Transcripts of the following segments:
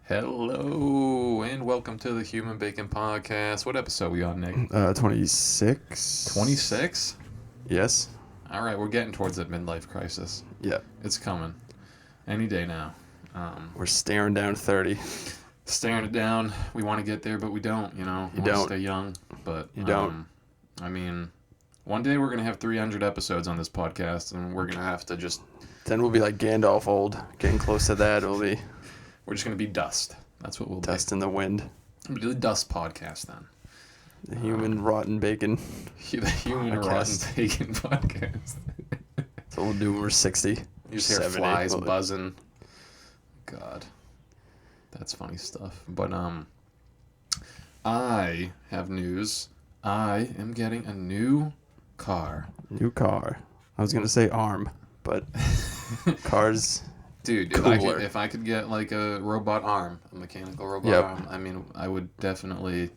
Hello, and welcome to the Human Bacon Podcast. What episode are we on, Nick? 26. 26? Yes. All right, we're getting towards that midlife crisis. Yeah. It's coming. Any day now. We're staring down 30. Staring it down. We want to get there, but we don't, you know. You We want don't. to stay young, but... You don't. I mean, one day we're going to have 300 episodes on this podcast, and we're going to have to just... Then we'll be like Gandalf old. Getting close to that, we'll be We're just going to be dust. That's what we'll dust in the wind. be. We'll do the dust podcast then. The human rotten bacon. The Human Rotten Bacon Podcast. So we'll do when we're 60. You just hear 70, flies well, buzzing. God. That's funny stuff. But, I have news. I am getting a new car. New car. I was going to say arm, but cars... Dude, Cooler. if I could get, like, a robot arm, a mechanical robot Yep. arm, I mean, I would definitely...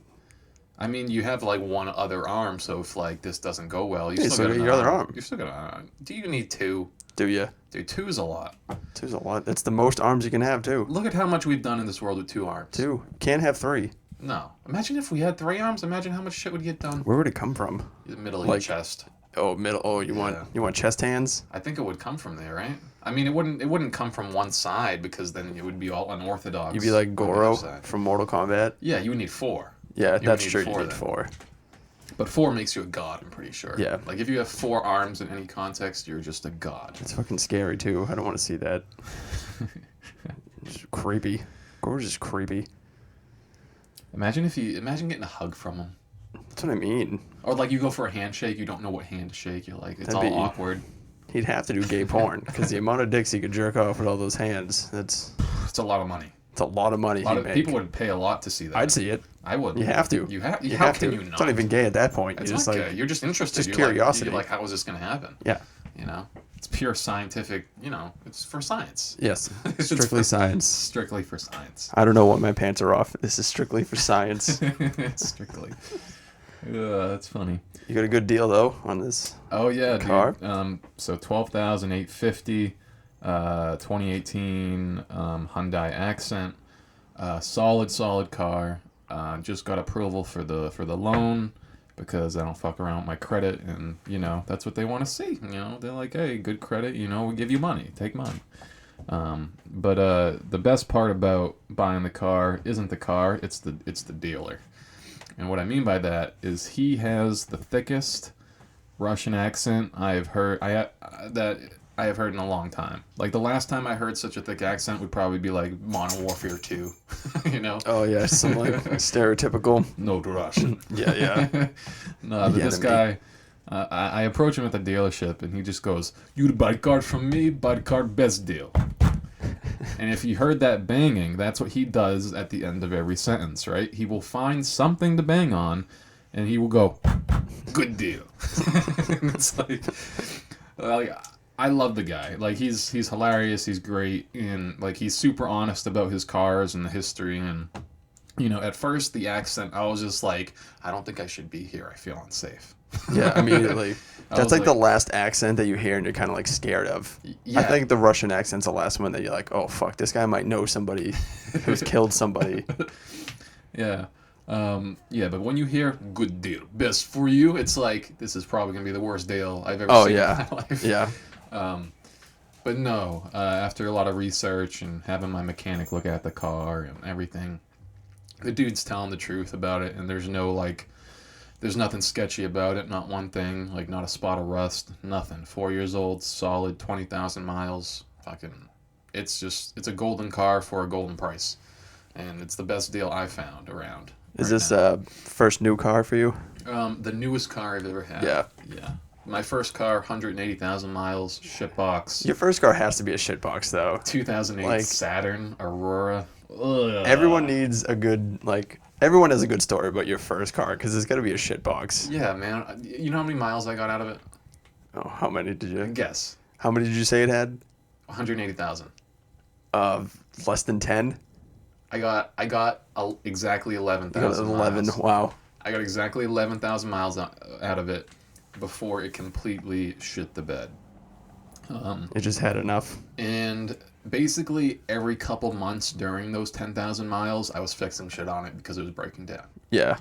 I mean, you have, like, one other arm, so if, like, this doesn't go well, you Hey, still so got your another other arm. You still got an arm. Do you need two? Do ya? Dude, two is a lot. Two's a lot. That's the most arms you can have, too. Look at how much we've done in this world with two arms. Two. Can't have three. No. Imagine if we had three arms. Imagine how much shit would get done. Where would it come from? The middle of Like- your chest. Oh, middle. Oh, you Yeah. want chest hands? I think it would come from there, right? I mean, it wouldn't come from one side because then it would be all unorthodox. You'd be like on the Goro other side. from Mortal Kombat. Yeah, you would need four. Yeah, would that's need true. four You need then. 4. But four makes you a god, I'm pretty sure. Yeah. Like, if you have four arms in any context, you're just a god. It's fucking scary too. I don't want to see that. It's creepy. Gore's just creepy. Imagine getting a hug from him. That's what I mean. Or, like, you go for a handshake, you don't know what hand to shake. You're like, it's That'd all be- awkward. He'd have to do gay porn because the amount of dicks he could jerk off with all those hands, it's It's a lot of money. a lot of money A lot he'd of make. people would pay a lot to see that. I'd see it. I would. You have to. You have. You How have can to. you not? It's not even gay at that point. It's You're just not like, gay. You're just interested. just You're curiosity. Like, how is this going to happen? yeah, You know, it's pure scientific. You know, it's for science. yes, It's strictly for- science. Strictly for science. I don't know what my pants are off. This is strictly for science. Strictly. That's funny. You got a good deal though on this. Oh yeah, Car? dude. So 12,850. 2018 Hyundai Accent. Solid car. Just got approval for the loan because I don't fuck around with my credit, and you know that's what they want to see. You know, they're like, hey, good credit. You know, we give you money. Take money. But the best part about buying the car isn't the car. It's the dealer. And what I mean by that is he has the thickest Russian accent I have heard. I have heard in a long time. Like, the last time I heard such a thick accent would probably be, like, Modern Warfare 2. You know? Oh yeah, some like stereotypical. No Russian. Yeah. No, but The this enemy. guy, I approach him at the dealership, and he just goes, you buy card from me, buy card best deal. And if you heard that banging, that's what he does at the end of every sentence, right? He will find something to bang on, and he will go, good deal. It's like, I love the guy. Like, he's hilarious. He's great, and like, he's super honest about his cars and the history. And you know, at first the accent, I was just like, I don't think I should be here. I feel unsafe. Yeah, immediately. I That's was like the last accent that you hear and you're kind of like scared of. Yeah. I think the Russian accent's the last one that you're like, oh fuck, this guy might know somebody who's killed somebody. Yeah. Yeah, but when you hear good deal, best for you, it's like, this is probably gonna be the worst deal I've ever seen in my life. Yeah. But no, after a lot of research and having my mechanic look at the car and everything, the dude's telling the truth about it, and there's nothing sketchy about it, not one thing, like not a spot of rust, nothing. 4 years old, solid, 20,000 miles, fucking, it's a golden car for a golden price, and it's the best deal I found around. Is right this now. first new car for you? The newest car I've ever had. Yeah. Yeah. My first car, 180,000 miles, shitbox. Your first car has to be a shitbox though. 2008 Like- Saturn Aurora. Ugh. Everyone needs a good everyone has a good story about your first car because it's got to be a shitbox. Yeah, man. You know how many miles I got out of it? Oh, how many did you? Guess. How many did you say it had? 180,000. Less than 10. I got exactly You 11,000 got 11. miles. Wow. I got exactly 11,000 miles out of it before it completely shit the bed. It just had enough. And basically every couple months during those 10,000 miles, I was fixing shit on it because it was breaking down Yeah.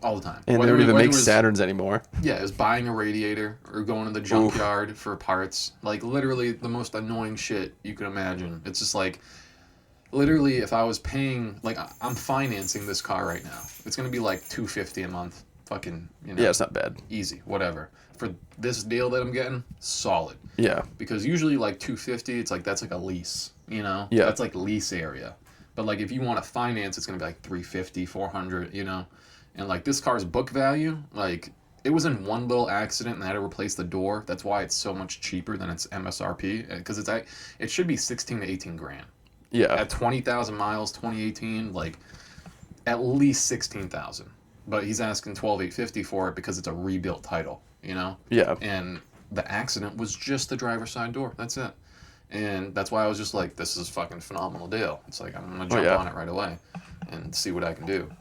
all the time. And they don't even make Saturns anymore. Yeah, it was buying a radiator or going to the junkyard for parts. Like, literally the most annoying shit you can imagine. It's just like, literally, if I was paying, like, I'm financing this car right now. It's going to be like $250 a month. Fucking, you know. Yeah, it's not bad. Easy, whatever. For this deal that I'm getting, solid. Yeah. Because usually, like, $250, it's like, that's like a lease, you know? Yeah. That's like lease area. But, like, if you want to finance, it's going to be like $350, $400, you know? And, like, this car's book value, like, it was in one little accident and I had to replace the door. That's why it's so much cheaper than its MSRP. Because it should be 16 to 18 grand. Yeah. At 20,000 miles, 2018, like, at least 16,000. But he's asking 12,850 for it because it's a rebuilt title, you know? Yeah. And the accident was just the driver's side door. That's it. And that's why I was just like, this is a fucking phenomenal deal. It's like, I'm going to jump on it right away and see what I can do.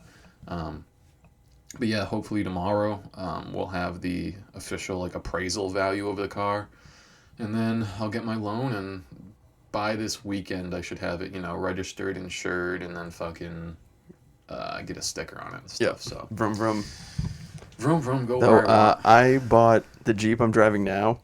But yeah, hopefully tomorrow we'll have the official like appraisal value of the car. And then I'll get my loan, and by this weekend I should have it, you know, registered, insured, and then fucking get a sticker on it and stuff. Yeah. So Vroom vroom. Vroom vroom, go So, where I want. I bought the Jeep I'm driving now.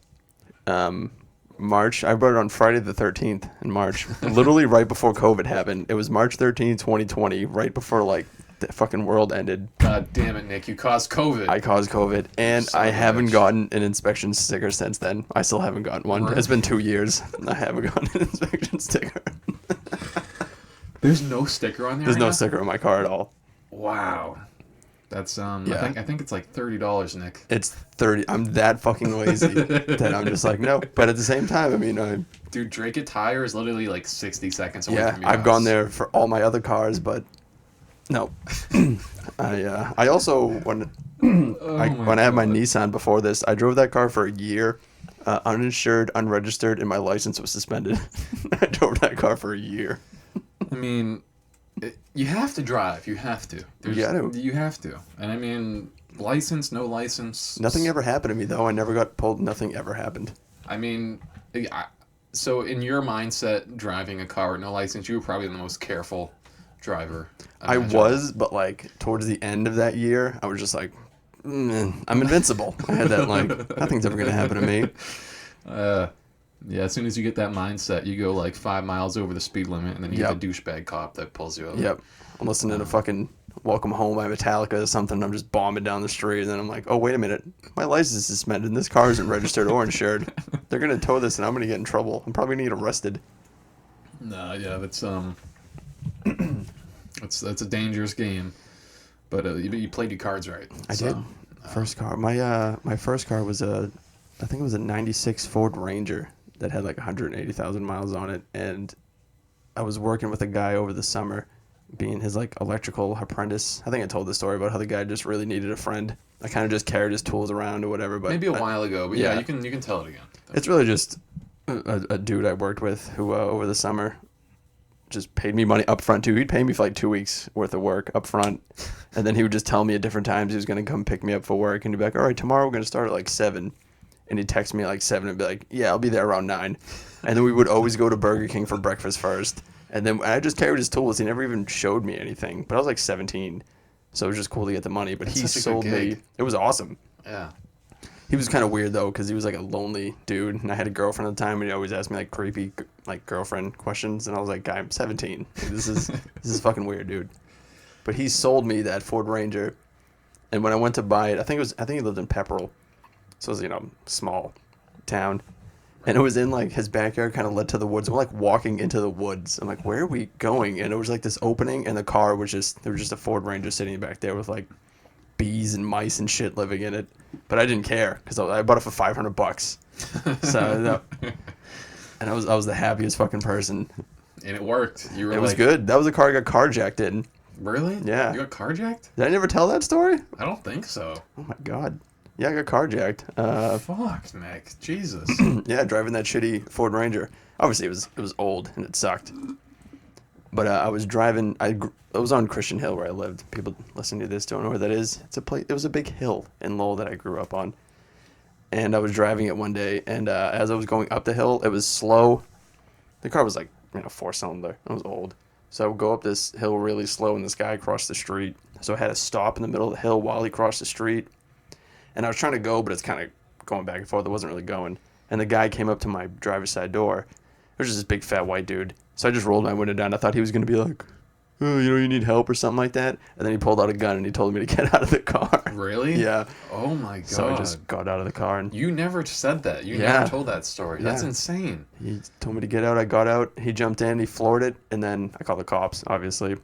March. I bought it on Friday the 13th in March. Literally right before COVID happened. It was March 13th, 2020, right before like the fucking world ended. God damn it, Nick! You caused COVID. I caused COVID, and Son I of a haven't bitch. gotten an inspection sticker since then. I still haven't gotten one. Really? It's been 2 years. I haven't gotten an inspection sticker. There's no sticker on there. There's right no now? sticker on my car at all. Wow. That's Yeah. I think it's like $30, Nick. It's 30. I'm that fucking lazy that I'm just like, no. But at the same time, I mean, Dude, Drake It Tire is literally like 60 seconds away yeah, from your I've house. gone there for all my other cars, but no. I also when I had my Nissan before this, I drove that car for a year, uninsured, unregistered, and my license was suspended. I drove that car for a year. I mean, you have to drive. You have to. You have to. And I mean, license, no license. Nothing ever happened to me though. I never got pulled. Nothing ever happened. I mean, so in your mindset, driving a car with no license, you were probably the most careful driver. I was, but like towards the end of that year, I was just like, I'm invincible. I had that like, nothing's ever gonna happen to me. Yeah, as soon as you get that mindset, you go like 5 miles over the speed limit, and then you get the douchebag cop that pulls you over. Yep. I'm listening to fucking Welcome Home by Metallica or something. I'm just bombing down the street, and then I'm like, oh, wait a minute. My license is suspended, and this car isn't registered or insured. They're going to tow this, and I'm going to get in trouble. I'm probably going to get arrested. No, yeah, that's that's a dangerous game. But you played your cards right. I did. First car. My first car was I think it was a 96 Ford Ranger that had like 180,000 miles on it, and I was working with a guy over the summer, being his like electrical apprentice. I think I told the story about how the guy just really needed a friend. I kind of just carried his tools around or whatever. But maybe a while ago, but yeah, you can tell it again. It's really just a dude I worked with who over the summer just paid me money up front too. He'd pay me for like 2 weeks worth of work up front, and then he would just tell me at different times he was going to come pick me up for work, and he'd be like, all right, tomorrow we're going to start at like 7. And he'd text me at like 7 and be like, yeah, I'll be there around 9. And then we would always go to Burger King for breakfast first. And then I just carried his tools. He never even showed me anything. But I was like 17. So it was just cool to get the money. But he sold me. It was awesome. Yeah. He was kind of weird though, because he was like a lonely dude. And I had a girlfriend at the time, and he always asked me like creepy like girlfriend questions. And I was like, guy, I'm 17. Like, this is fucking weird, dude. But he sold me that Ford Ranger. And when I went to buy it, I think he lived in Pepperell. So it was, small town. And it was in, like, his backyard kind of led to the woods. We're, like, walking into the woods. I'm like, where are we going? And it was, like, this opening, and the car was there was just a Ford Ranger sitting back there with, like, bees and mice and shit living in it. But I didn't care, because I bought it for $500. So, and I was the happiest fucking person. And it worked. It was good. That was the car I got carjacked in. Really? Yeah. You got carjacked? Did I never tell that story? I don't think so. Oh, my God. Yeah, I got carjacked. Fuck, Nick. Jesus. Yeah, driving that shitty Ford Ranger. Obviously, it was old and it sucked. But I was driving. I was on Christian Hill where I lived. People listening to this don't know where that is. It's a place. It was a big hill in Lowell that I grew up on. And I was driving it one day, and as I was going up the hill, it was slow. The car was like 4-cylinder. It was old. So I would go up this hill really slow, and this guy crossed the street. So I had to stop in the middle of the hill while he crossed the street. And I was trying to go, but it's kind of going back and forth. It wasn't really going. And the guy came up to my driver's side door. It was just this big fat white dude. So I just rolled my window down. I thought he was going to be like, oh, you need help or something like that. And then he pulled out a gun and he told me to get out of the car. Really? Yeah. Oh my god. So I just got out of the car. And You never said that. You Yeah. never told that story. That's Yeah. insane. he told me to get out. I got out. He jumped in. He floored it. And then I called the cops, obviously.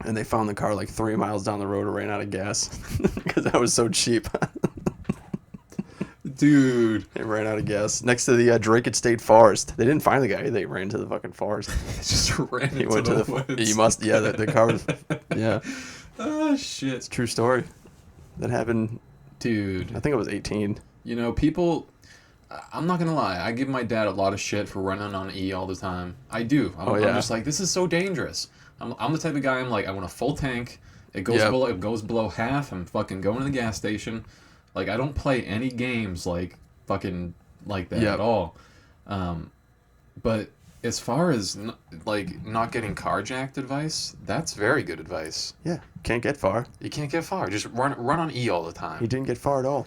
And they found the car like 3 miles down the road and ran out of gas because I was so cheap. Dude. It ran out of gas next to the Drake State Forest. They didn't find the guy. They ran to the fucking forest. Just ran He into went the to woods. You must. Yeah, the car was. Yeah, Oh shit. it's a true story. That happened. Dude. I think I was 18. You know, people. I'm not gonna lie. I give my dad a lot of shit for running on E all the time. I do. I'm just like, this is so dangerous. I'm the type of guy. I'm like, I want a full tank. It goes below half. I'm fucking going to the gas station. Like, I don't play any games like fucking like that at all. But as far as not getting carjacked advice, that's very good advice. Yeah, can't get far. You can't get far. Just run on E all the He time. didn't get far at all.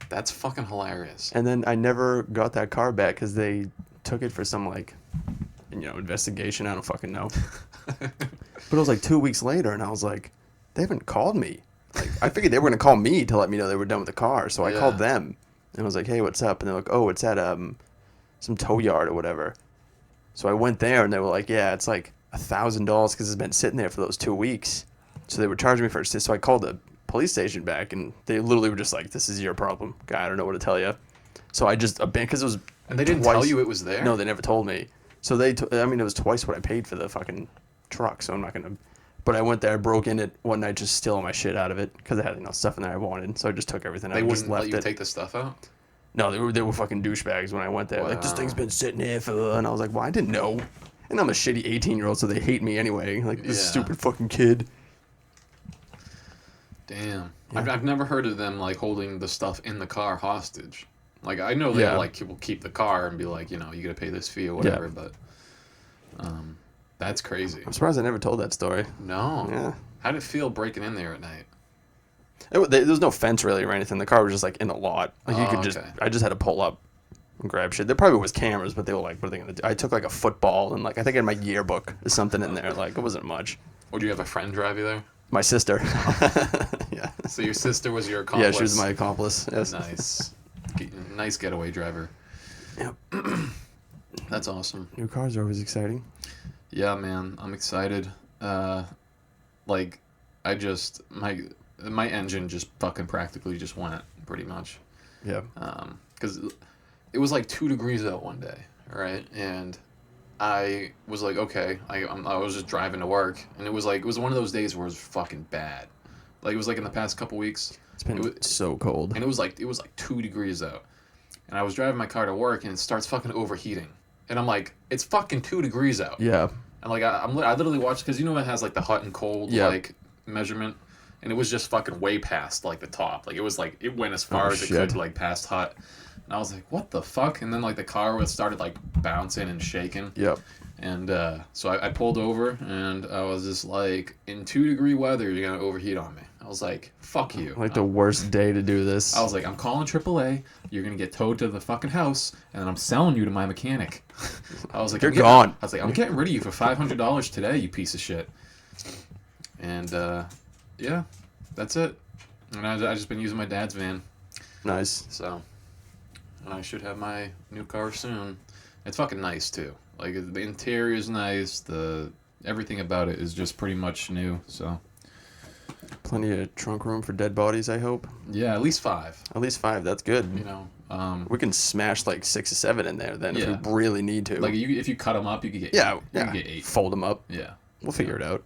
That's fucking hilarious. And then I never got that car back because they took it for some investigation. I don't fucking know. But it was like 2 weeks later, and I was like, they haven't called me. Like, I figured they were gonna call me to let me know they were done with the car. So I called them, and I was like, hey, what's up? And they're like, oh, it's at some tow yard or whatever. So I went there, and they were like, yeah, it's like $1,000 because it's been sitting there for those 2 weeks. So they were charging me for it. So I called the police station back, and they literally were just like, this is your problem, guy. I don't know what to tell you. So I just abandoned because it was. And they didn't tell you it was there? No, they never told me. So it was twice what I paid for the fucking truck. So I'm not gonna. But I went there, broke in it one night, just stealing my shit out of it because I had stuff in there I wanted. So I just took everything out. They and wouldn't just left let you it. take the stuff out? No, they were fucking douchebags when I went there. Like, this Wow. thing's been sitting here for. And I was like, well, I didn't know. And I'm a shitty 18-year-old, so they hate me anyway. Like, this stupid fucking kid. Damn. Yeah. I've never heard of them like holding the stuff in the car hostage. Like, I know they will keep the car and be like, you gotta pay this fee or whatever, but that's crazy. I'm surprised I never told that story. No. Yeah. How'd it feel breaking in there at night? There was no fence really or anything. The car was just like in a lot. Like you could okay. I just had to pull up and grab shit. There probably was cameras, but they were like, what are they gonna do? I took like a football and like I think I had my yearbook or something in there. Like, it wasn't much. Or do you have a friend drive you there? My sister. Yeah. So your sister was your accomplice? Yeah, she was my accomplice. Yes. Nice. Nice getaway driver. Yep. That's awesome. New cars are always exciting. Yeah, man. I'm excited. Like, my engine just fucking practically just went, pretty much. Yeah. Because it was like 2 degrees out one day, right? And I was like, okay, I was just driving to work, and it was one of those days where it was fucking bad. Like, it was like in the past couple weeks. It's been so cold. And it was like 2 degrees out. And I was driving my car to work, and it starts fucking overheating. And I'm like, it's fucking 2 degrees out. Yeah. And like I literally watched, because it has like the hot and cold like measurement, and it was just fucking way past like the top. Like, it was like it went as far as it could to like past hot. And I was like, what the fuck? And then like the car started like bouncing and shaking. Yep. And so I pulled over, and I was just like, in 2-degree weather, you're gonna overheat on me. I was like, fuck you. Like the worst day to do this. I was like, I'm calling AAA. You're gonna get towed to the fucking house, and then I'm selling you to my mechanic. I was like, You're gone. I was like, I'm getting rid of you for $500 today, you piece of shit. And yeah, that's it. And I just been using my dad's van. Nice. So, and I should have my new car soon. It's fucking nice too. Like, the interior is nice. Everything about it is just pretty much new. So. Plenty of trunk room for dead bodies, I hope. Yeah, at least 5. At least 5, that's good. We can smash like 6 or 7 in there then if we really need to. Like, if you cut them up, you could get 8. Yeah, you could get 8. Fold them up. Yeah. We'll figure it out.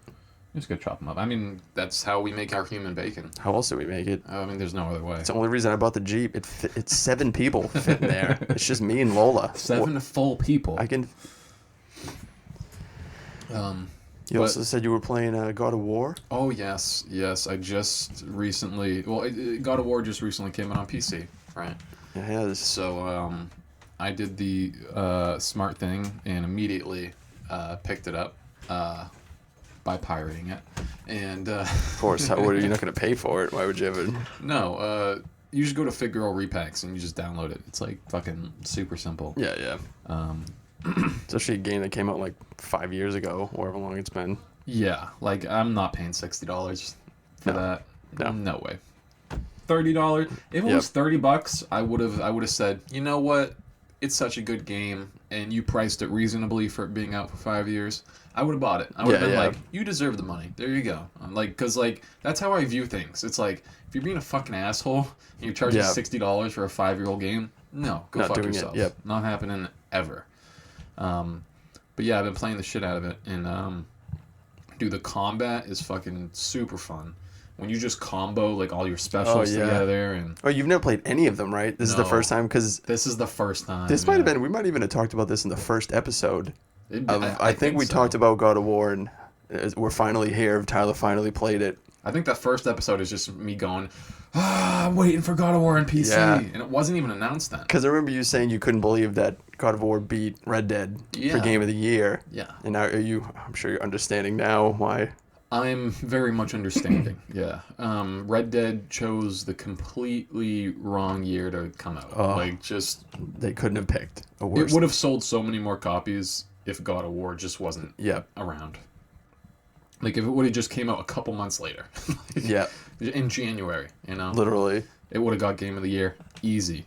Just go chop them up. I mean, that's how we make our human bacon. How else do we make it? I mean, there's no other way. It's the only reason I bought the Jeep. It's 7 people fit in there. It's just me and Lola. 7 full people. I can. You also said you were playing God of War? Oh, yes. I just recently... Well, God of War just recently came out on PC, right? It has. So, I did the smart thing, and immediately picked it up by pirating it, and Of course, you're not going to pay for it. Why would you ever? no, you just go to Fig Girl Repacks and you just download it. It's like fucking super simple. Yeah. Especially a game that came out like 5 years ago, or however long it's been. Yeah, like I'm not paying $60 for that. No. No way. $30. If it was $30, I would have said, you know what? It's such a good game, and you priced it reasonably for it being out for 5 years. I would have bought it. I would have been like, you deserve the money. There you go. Because that's how I view things. It's like, if you're being a fucking asshole and you're charging $60 for a 5-year-old game, no, go Not fuck doing yourself. it. Yep. Not happening ever. But yeah, I've been playing the shit out of it, and dude, the combat is fucking super fun. When you just combo like all your specials together, and you've never played any of them, right? This is the first time, because this is the first time. this might have been. We might even have talked about this in the first episode. I think we so. talked about God of War, and we're finally here. Tyler finally played it. I think that first episode is just me going, I'm waiting for God of War on PC, and it wasn't even announced then. Because I remember you saying you couldn't believe that God of War beat Red Dead for Game of the Year. Yeah. And now I'm sure you're understanding now why. I'm very much understanding. Yeah. Red Dead chose the completely wrong year to come out. They couldn't have picked a worse. It would have sold so many more copies if God of War just wasn't around. Like, if it would have just came out a couple months later. In January, Literally. It would have got Game of the Year. Easy.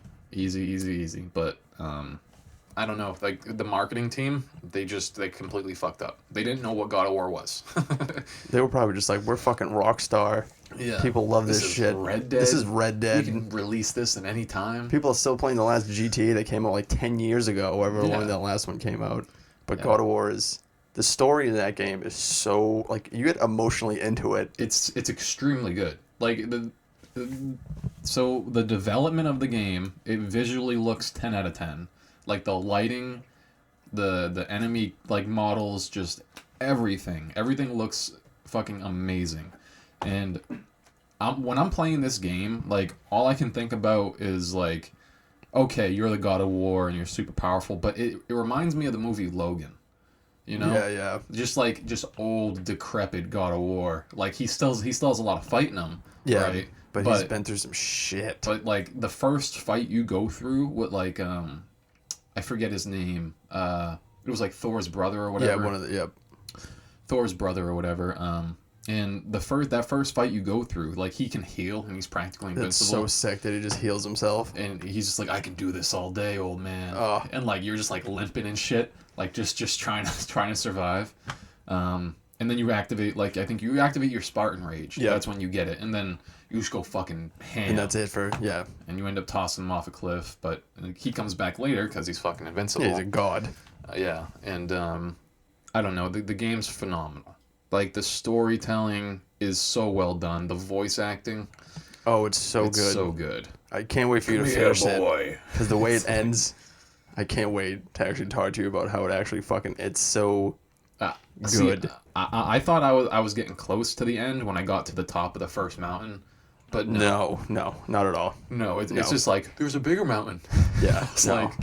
But, I don't know. Like, the marketing team, they completely fucked up. They didn't know what God of War was. They were probably just like, we're fucking Rockstar. Yeah. People love this shit. Red Dead. This is Red Dead. We can release this at any time. People are still playing the last GTA that came out like 10 years ago, however long that last one came out. But God of War is... The story in that game is so... Like, you get emotionally into it. It's extremely good. Like, so the development of the game, it visually looks 10 out of 10. Like, the lighting, the enemy, like, models, just everything. Everything looks fucking amazing. And when I'm playing this game, like, all I can think about is, like, okay, you're the God of War and you're super powerful, but it reminds me of the movie Logan. You know? Yeah. Just old, decrepit God of War. Like, he still has a lot of fight in him. Yeah, right? but he's been through some shit. But, like, the first fight you go through with, like, I forget his name. It was, like, Thor's brother or whatever. Yeah, Thor's brother or whatever. And that first fight you go through, like, he can heal, and he's practically invincible. It's so sick that he just heals himself. And he's just like, I can do this all day, old man. And, like, you're just, like, limping and shit. Like, just trying to survive. And then you activate, like, I think you activate your Spartan Rage. Yeah. That's when you get it. And then you just go fucking ham. And that's it And you end up tossing him off a cliff. But he comes back later because he's fucking invincible. Yeah, he's a god. And, I don't know. The game's phenomenal. Like, the storytelling is so well done. The voice acting. Oh, it's so good. I can't wait for you to finish it. Because the way it ends, I can't wait to actually talk to you about how it actually it's so good. See, I thought I was getting close to the end when I got to the top of the first mountain. But no, not at all. No, it's just like, there's a bigger mountain. Yeah. It's like,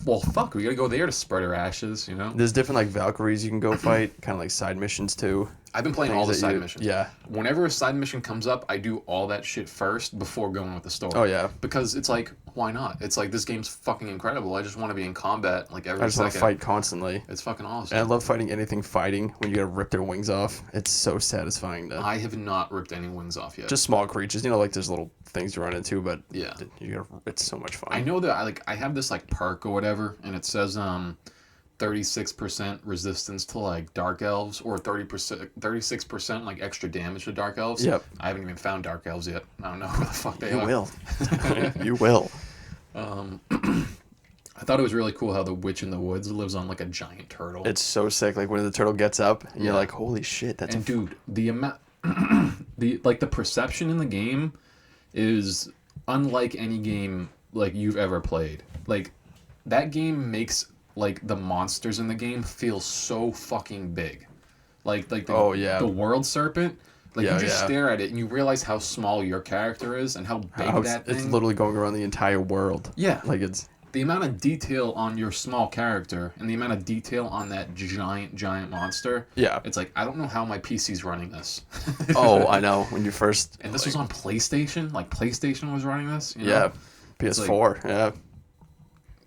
well, fuck, we gotta go there to spread our ashes, you know? There's different, like, Valkyries you can go fight, kind of like side missions, too. I've been playing all the side missions. Yeah. Whenever a side mission comes up, I do all that shit first before going with the story. Oh, yeah. Because it's like, why not? It's like, this game's fucking incredible. I just want to be in combat, like, every second. I just want to fight constantly. It's fucking awesome. And I love fighting anything fighting when you gotta rip their wings off. It's so satisfying. I have not ripped any wings off yet. Just small creatures. You know, like, there's little things you run into, but it's so much fun. I know that I have this, like, perk or whatever, and it says 36% resistance to, like, dark elves, or 36% like extra damage to dark elves. Yep. I haven't even found dark elves yet. I don't know where the fuck they are. You will. You will. I thought it was really cool how the witch in the woods lives on, like, a giant turtle. It's so sick. Like, when the turtle gets up, and you're like, holy shit, that's dude, the amount the perception in the game is unlike any game, like, you've ever played. Like, that game makes, like, the monsters in the game feel so fucking big. Like the world serpent. Like, you just stare at it and you realize how small your character is and how big that thing. It's literally going around the entire world. Yeah. Like, it's the amount of detail on your small character and the amount of detail on that giant monster. Yeah. It's like, I don't know how my PC's running this. Oh, I know. When you first... And this was on PlayStation? Like, PlayStation was running this? You know? Yeah. PS4, yeah.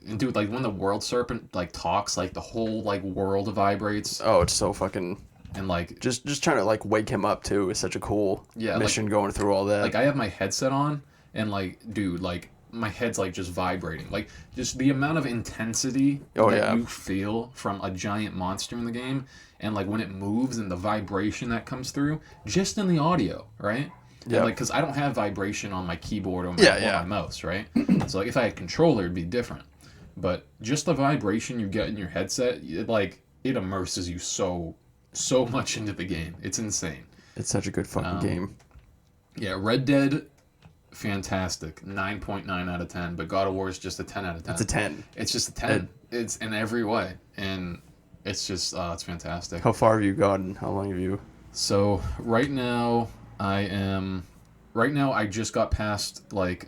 And dude, like, when the world serpent, like, talks, like, the whole, like, world vibrates. Oh, it's so fucking... And, like... Just trying to, like, wake him up, too, is such a cool mission, like, going through all that. Like, I have my headset on, and, like, dude, like... my head's like just vibrating, like just the amount of intensity that you feel from a giant monster in the game, and like when it moves and the vibration that comes through just in the audio, right? Yeah, like because I don't have vibration on my keyboard or my mouse, right? So like if I had controller, it'd be different, but just the vibration you get in your headset, it immerses you so much into the game. It's insane. It's such a good fucking game. Yeah, Red Dead, fantastic, 9.9 out of 10, but God of War is just a 10 out of 10. It's a 10. It's just a 10. It's in every way, and it's just it's fantastic. How far have you gotten? How long have you? So right now I just got past like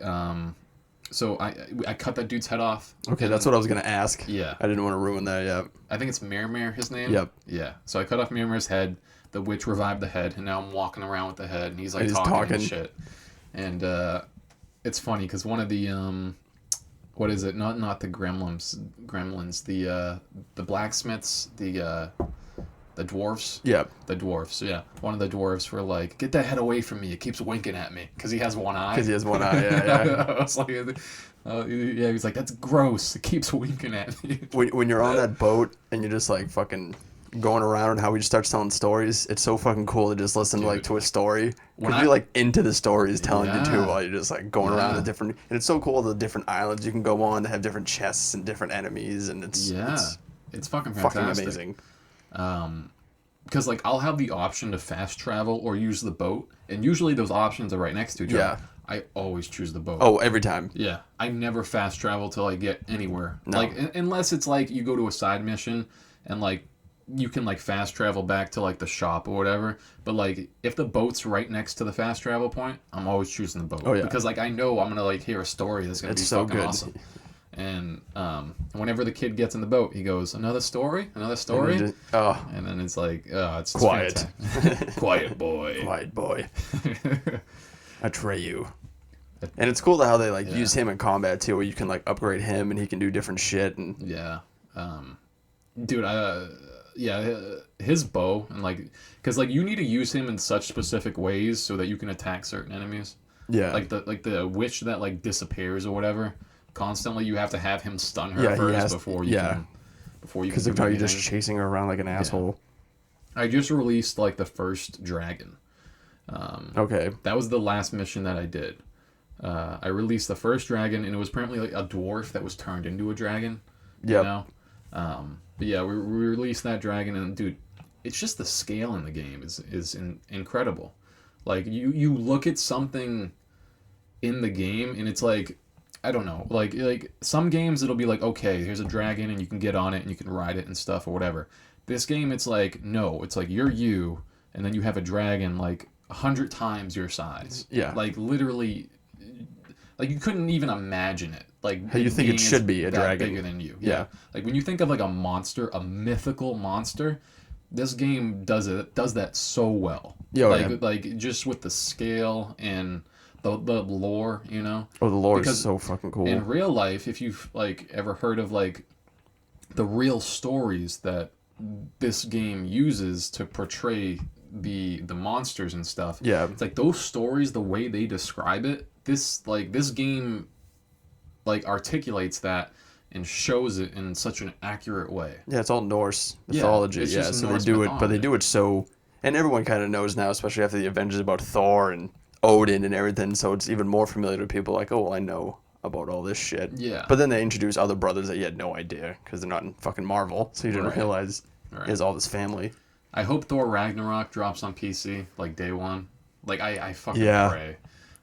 so I cut that dude's head off. Okay, that's what I was gonna ask. Yeah, I didn't want to ruin that. Yeah, I think it's Mirmir, his name. Yep. Yeah, so I cut off Mirmir's head. The witch revived the head, and now I'm walking around with the head, and he's like talking and shit. And it's funny because one of the what is it? Not the gremlins, the blacksmiths, the dwarves. Yeah. The dwarves. Yeah. One of the dwarves were like, "Get that head away from me! It keeps winking at me because he has one eye." Because he has one eye. Yeah. I was like, yeah. He's like, "That's gross. It keeps winking at me." When you're on that boat and you're just like fucking going around and how he just starts telling stories, it's so fucking cool to just listen to a story. Because you're like into the stories telling you too while you're just like going around the different, and it's so cool the different islands you can go on to have different chests and different enemies, and it's fucking fantastic. Fucking amazing. Because like I'll have the option to fast travel or use the boat, and usually those options are right next to each other. Yeah. I always choose the boat. Oh, every time. Yeah, I never fast travel till I get anywhere. No. Like unless it's like you go to a side mission and like you can like fast travel back to like the shop or whatever. But like if the boat's right next to the fast travel point, I'm always choosing the boat. Oh yeah. Because like I know I'm gonna like hear a story that's gonna be so fucking awesome. And whenever the kid gets in the boat, he goes, "Another story, another story," and then it's like, it's quiet, quiet boy, quiet boy. Atreyu. And it's cool how they like use him in combat too, where you can like upgrade him and he can do different shit. And dude, his bow and like, because like you need to use him in such specific ways so that you can attack certain enemies. Yeah, like the witch that like disappears or whatever. Constantly, you have to have him stun her first before you can. Because you're just chasing her around like an asshole. I just released like the first dragon. Okay. That was the last mission that I did. I released the first dragon, and it was apparently like a dwarf that was turned into a dragon. Yeah. You know? But yeah, we released that dragon, and dude, it's just the scale in the game is incredible. Like you look at something in the game, and it's like, I don't know, like some games it'll be like, okay, here's a dragon and you can get on it and you can ride it and stuff or whatever. This game, it's like, no, it's like you're you, and then you have a dragon like 100 times your size. Yeah. Like literally, like you couldn't even imagine it. Like how you think it should be a dragon bigger than you. Yeah. Like when you think of like a monster, a mythical monster, this game does that so well. Yeah. Like just with the scale and the lore, you know. Oh, the lore is so fucking cool. In real life, if you've like ever heard of like the real stories that this game uses to portray the monsters and stuff. Yeah. It's like those stories, the way they describe it, this game like articulates that and shows it in such an accurate way. Yeah, it's all Norse mythology. So they do it, but they do it so, and everyone kind of knows now, especially after the Avengers, about Thor and Odin and everything, so it's even more familiar to people like, oh, well, I know about all this shit. Yeah. But then they introduce other brothers that you had no idea because they're not in fucking Marvel, so you didn't realize he has all this family. I hope Thor Ragnarok drops on PC like day one. Like I fucking pray.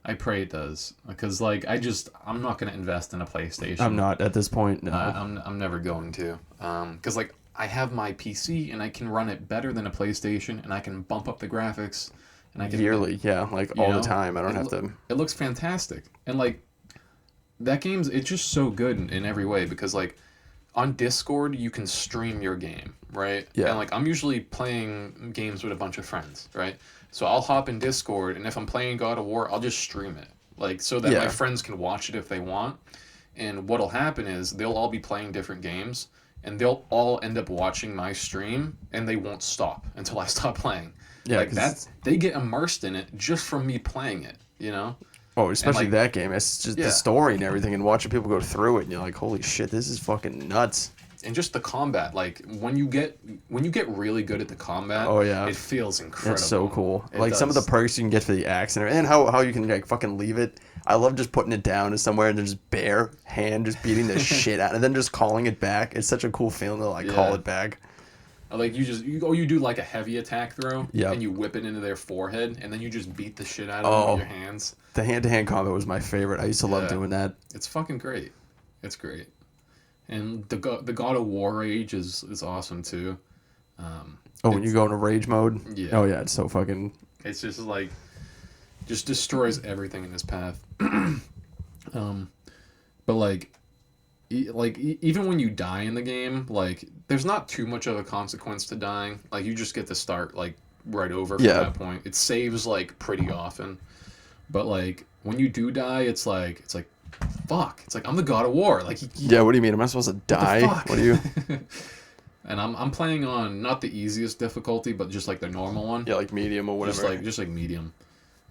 I pray it does, because like I'm not gonna invest in a PlayStation. I'm not at this point. No. I'm never going to. Because like I have my PC and I can run it better than a PlayStation, and I can bump up the graphics. And I can, yearly, like all the time. I don't have to. It looks fantastic, and like that game's it's just so good in every way because like on Discord you can stream your game, right? Yeah. And like I'm usually playing games with a bunch of friends, right? So I'll hop in Discord and if I'm playing God of War, I'll just stream it. Like so that my friends can watch it if they want. And what'll happen is they'll all be playing different games and they'll all end up watching my stream and they won't stop until I stop playing. Yeah, like that's they get immersed in it just from me playing it, you know? Oh, especially like, that game. It's just the story and everything, and watching people go through it, and you're like, "Holy shit, this is fucking nuts!" And just the combat, like when you get really good at the combat, oh yeah, it feels incredible. It's so cool. It like does. Some of the perks you can get for the axe and how you can like fucking leave it. I love just putting it down somewhere and then just bare hand just beating the shit out, and then just calling it back. It's such a cool feeling to like call it back. Like you do like a heavy attack throw, and you whip it into their forehead, and then you just beat the shit out of them with your hands. The hand-to-hand combat was my favorite. I used to love doing that. It's fucking great. It's great. And the God of War Rage is awesome too. When you go into rage mode? Yeah. Oh yeah, it's so fucking... It's just like... Just destroys everything in his path. But like even when you die in the game, like there's not too much of a consequence to dying. Like you just get to start like right over from that point. It saves like pretty often. But like when you do die, it's like fuck. It's like I'm the God of War. Like what do you mean? Am I supposed to die? What are you? And I'm playing on not the easiest difficulty, but just like the normal one. Yeah, like medium or whatever. Just like medium.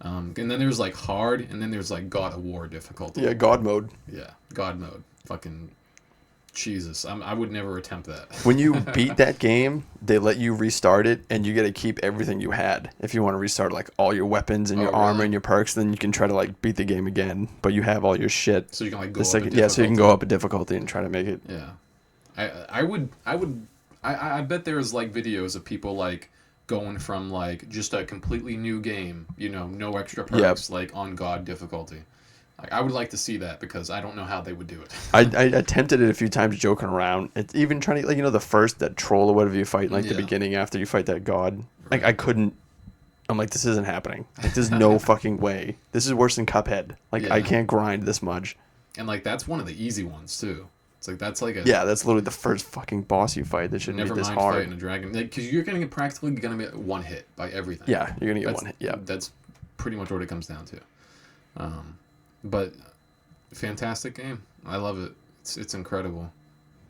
And then there's like hard, and then there's like God of War difficulty. Yeah, God mode. Yeah, God mode. Fucking Jesus. I would never attempt that. When you beat that game, they let you restart it, and you get to keep everything you had. If you want to restart like all your weapons and your armor and your perks, then you can try to like beat the game again. But you have all your shit. So you can like go up a difficulty. Yeah, so you can go up a difficulty and try to make it. Yeah, I bet there's like videos of people like going from like just a completely new game, you know, no extra perks, like on God difficulty. Like I would like to see that because I don't know how they would do it. I attempted it a few times joking around. It's even trying to, like, you know, that troll or whatever you fight in like the beginning after you fight that god. Like I couldn't. I'm like, this isn't happening. Like there's no fucking way. This is worse than Cuphead. Like I can't grind this much. And like that's one of the easy ones too. It's like that's like a that's literally the first fucking boss you fight. That shouldn't be this hard. Never mind fighting a dragon, because you're gonna practically gonna get one hit by everything. Yeah, you're gonna get one hit. Yeah, that's pretty much what it comes down to. But fantastic game. I love it. It's incredible.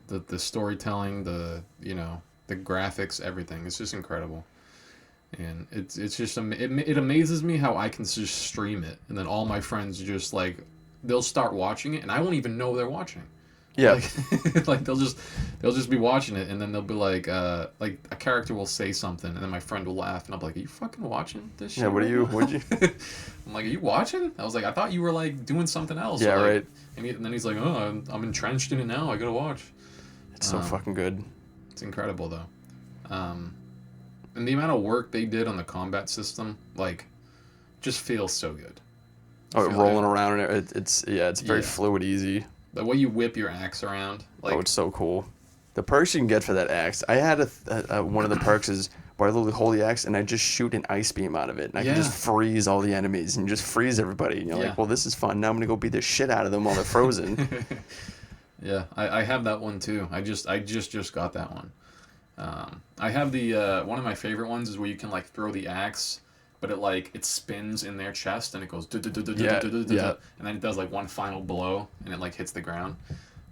The storytelling, the graphics, everything. It's just incredible. And it's just it amazes me how I can just stream it, and then all my friends just like they'll start watching it, and I won't even know they're watching. Yeah, like they'll just be watching it, and then they'll be like a character will say something, and then my friend will laugh, and I'll be like, "Are you fucking watching this shit?" Yeah, what'd you? I'm like, "Are you watching?" I was like, "I thought you were like doing something else." Yeah, like, right. And then he's like, "Oh, I'm entrenched in it now. I gotta watch." It's so fucking good. It's incredible though, and the amount of work they did on the combat system, like, just feels so good. Rolling around and it's very fluid, easy. The way you whip your axe around, like it's so cool. The perks you can get for that axe. I had one of the perks is where I literally hold the axe and I just shoot an ice beam out of it, and I can just freeze all the enemies and just freeze everybody. And you're like, well, this is fun. Now I'm gonna go beat the shit out of them while they're frozen. Yeah, I have that one too. I just got that one. I have the one of my favorite ones is where you can like throw the axe, but it spins in their chest and it goes and then it does like one final blow and it like hits the ground.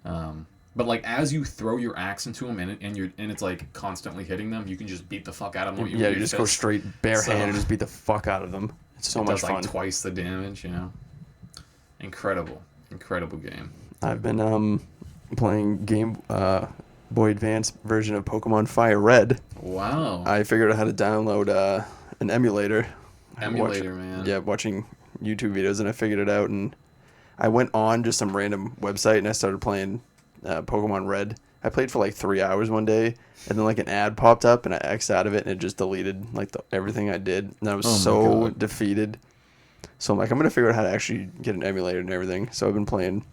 But like as you throw your axe into them and it's like constantly hitting them, you can just beat the fuck out of them. You just go straight bare hand and just beat the fuck out of them. It's so much fun. Like twice the damage, you know. Incredible game. I've been playing Game Boy Advance version of Pokemon Fire Red. Wow. I figured out how to download an emulator. Man. Yeah, watching YouTube videos, and I figured it out, and I went on just some random website and I started playing Pokemon Red. I played for like 3 hours one day, and then like an ad popped up and I X'd out of it and it just deleted like everything I did, and I was so defeated. So I'm like, I'm gonna figure out how to actually get an emulator and everything. So I've been playing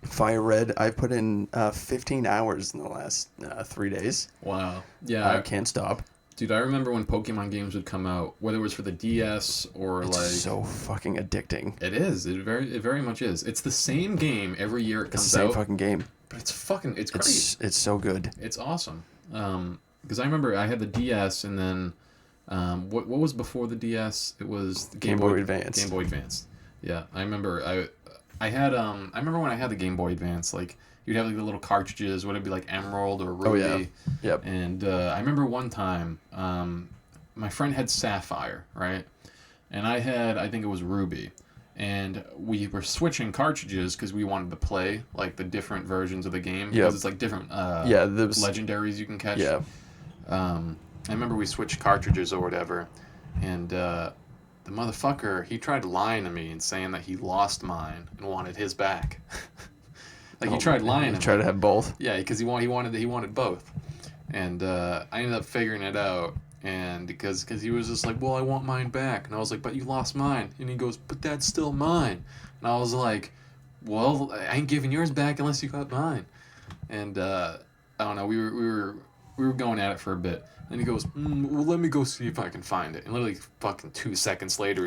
Fire Red. I've put in 15 hours in the last 3 days. Wow. Yeah. I can't stop. Dude, I remember when Pokemon games would come out, whether it was for the DS or It's like so fucking addicting. it is. It very much is. It's the same game every year it It's comes the same out, fucking game. but it's great. It's so good. It's awesome. Because I remember I had the DS, and then what was before the DS? It was the Game Boy Advance. Game Boy Advance. Yeah, I remember. I had I remember when I had the Game Boy Advance. Like you'd have like the little cartridges. Would it be like Emerald or Ruby? Oh yeah. Yep. And I remember one time, my friend had Sapphire, right, and I think it was Ruby. And we were switching cartridges because we wanted to play like the different versions of the game because it's like different legendaries you can catch. Yeah. I remember we switched cartridges or whatever, and the motherfucker, he tried lying to me and saying that he lost mine and wanted his back. Like he tried lying. He tried to have both. Yeah, because he wanted both, and I ended up figuring it out. And because he was just like, well, I want mine back. And I was like, but you lost mine. And he goes, but that's still mine. And I was like, well, I ain't giving yours back unless you got mine. And I don't know, we were going at it for a bit. And he goes, well, let me go see if I can find it. And literally fucking 2 seconds later,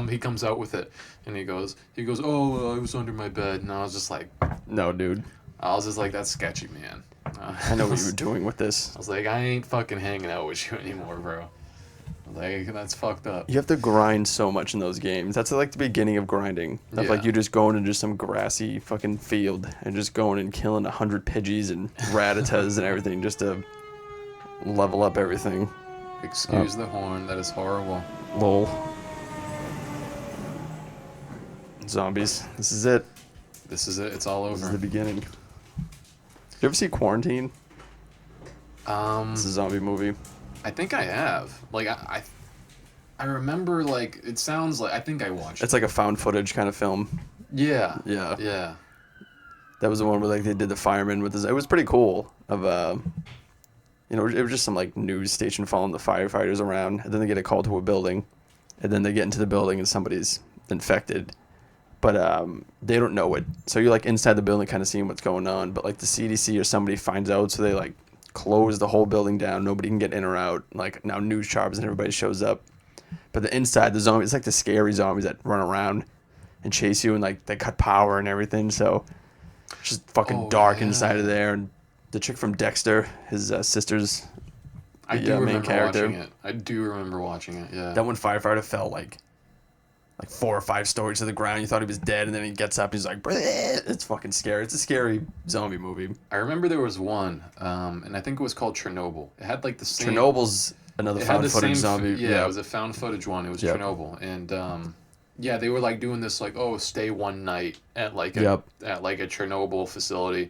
he comes out with it. And he goes, oh, I was under my bed. And I was just like, no, dude. I was just like, that's sketchy, man. I know what you were doing with this. I was like, I ain't fucking hanging out with you anymore, bro. Like, that's fucked up. You have to grind so much in those games. That's like the beginning of grinding. That's like you're just going into some grassy fucking field and just going and killing 100 Pidgeys and Rattatas and everything just to level up everything. Excuse the horn. That is horrible. Lol. Zombies. This is it. This is it. It's all over. This is the beginning. Did you ever see Quarantine? It's a zombie movie. I think I have. Like I remember. Like it sounds like I think I watched. It's like a found footage kind of film. Yeah. Yeah. Yeah. That was the one where like they did the fireman with this. It was pretty cool. It was just some like news station following the firefighters around, and then they get a call to a building, and then they get into the building and somebody's infected. But they don't know it. So you're like inside the building kind of seeing what's going on. But like the CDC or somebody finds out, so they like close the whole building down. Nobody can get in or out. Like now news sharps and everybody shows up. But the inside, the zombies, it's like the scary zombies that run around and chase you and like they cut power and everything. So it's just fucking dark inside of there. And the chick from Dexter, his sister's main character. Watching it. I do remember watching it, yeah. That one firefighter fell like 4 or 5 stories to the ground. You thought he was dead, and then he gets up. He's like, bleh. It's fucking scary. It's a scary zombie movie. I remember there was one, and I think it was called Chernobyl. It had like the same. Chernobyl's another found footage zombie. Yeah, it was a found footage one. It was Chernobyl, and they were like doing this like, oh, stay one night at like a Chernobyl facility,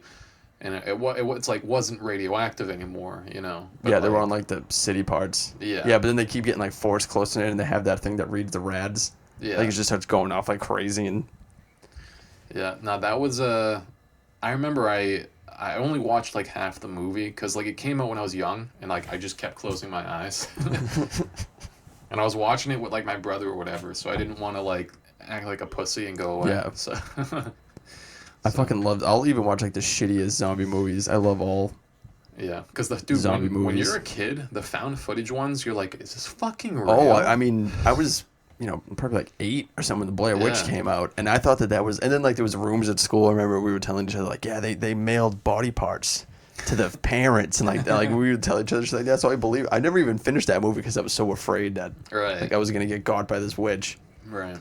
and it's like wasn't radioactive anymore, you know. But they were on like the city parts. Yeah. Yeah, but then they keep getting like forced close to it, and they have that thing that reads the rads. Yeah. Like it just starts going off like crazy and. Yeah. No, that was I remember I only watched like half the movie because like it came out when I was young and like I just kept closing my eyes. And I was watching it with like my brother or whatever, so I didn't want to like act like a pussy and go away. Yeah. So. I fucking love. I'll even watch like the shittiest zombie movies. I love all. Yeah, because when you're a kid, the found footage ones, you're like, is this fucking real? Oh, I mean, I was, probably like 8 or something when the Blair Witch came out, and I thought that was, and then like there was rooms at school. I remember we were telling each other like, yeah, they mailed body parts to the parents, and like we would tell each other like that's all I believe. I never even finished that movie because I was so afraid that like I was gonna get got by this witch. Right.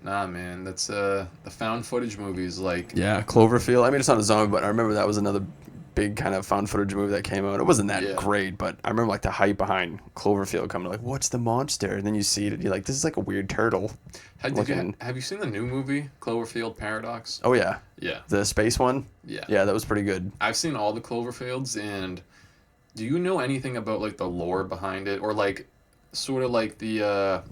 Nah, man, that's the found footage movies like. Yeah, Cloverfield. I mean, it's not a zombie, but I remember that was another big kind of found footage movie that came out. It wasn't that great, but I remember like the hype behind Cloverfield coming, like, what's the monster? And then you see it, and you're like, this is like a weird turtle. Have you seen the new movie Cloverfield Paradox? Oh yeah. Yeah. The space one. Yeah. Yeah, that was pretty good. I've seen all the Cloverfields, and do you know anything about like the lore behind it, or like sort of like the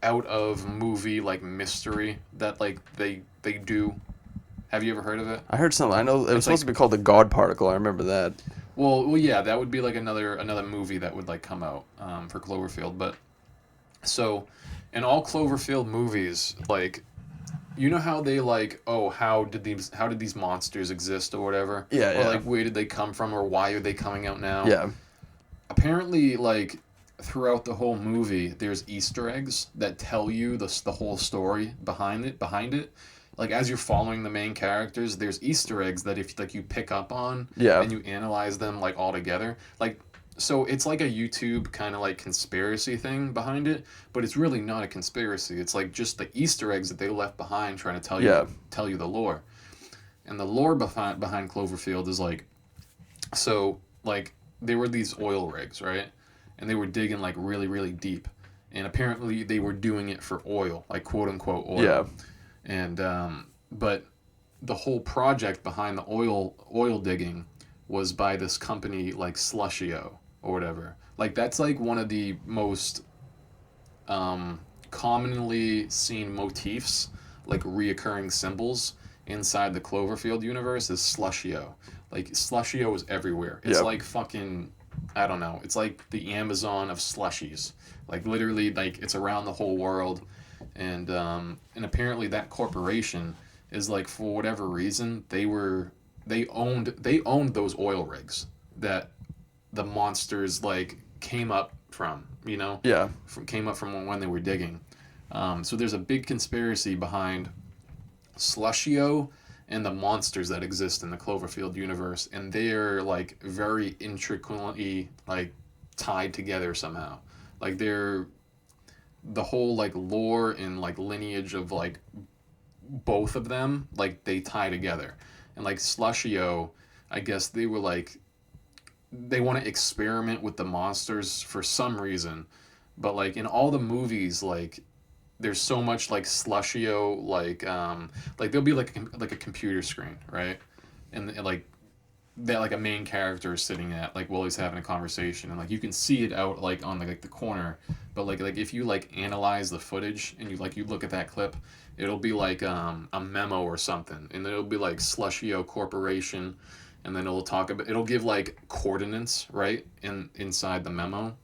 out of movie like mystery that like they do? Have you ever heard of it? I heard something. I know it was supposed to be called the God Particle. I remember that. Well, yeah, that would be like another movie that would like come out for Cloverfield. But so, in all Cloverfield movies, like, you know how they like, oh, how did these monsters exist or whatever? Yeah, or like, where did they come from, or why are they coming out now? Yeah. Apparently, like, throughout the whole movie, there's Easter eggs that tell you the whole story behind it. Like as you're following the main characters, there's Easter eggs that if like you pick up on Yeah. and you analyze them like all together, like so it's like a YouTube kind of like conspiracy thing behind it, but it's really not a conspiracy. It's like just the Easter eggs that they left behind trying to tell you the lore. And the lore behind Cloverfield is like, so like there were these oil rigs, right? And they were digging like really, really deep. And apparently they were doing it for oil, like quote unquote oil. Yeah. And but the whole project behind the oil digging was by this company like Slushio or whatever. Like that's like one of the most commonly seen motifs, like reoccurring symbols inside the Cloverfield universe is Slushio. Like Slushio is everywhere. It's like fucking, I don't know. It's like the Amazon of slushies. Like literally, like it's around the whole world, and apparently that corporation is like for whatever reason they owned those oil rigs that the monsters like came up from. You know. Yeah. Came up from when they were digging. So there's a big conspiracy behind Slushio and the monsters that exist in the Cloverfield universe, and they're like very intricately like tied together somehow. Like they're the whole like lore and like lineage of like both of them, like they tie together. And like Slushio, I guess they were like they want to experiment with the monsters for some reason, but like in all the movies, like there's so much like Slushio, like there'll be like a computer screen, right? And like that like a main character is sitting at like while he's having a conversation, and like you can see it out like on like the corner, but like if you like analyze the footage and you look at that clip, it'll be like a memo or something, and then it'll be like Slushio Corporation, and then it'll give like coordinates right inside the memo.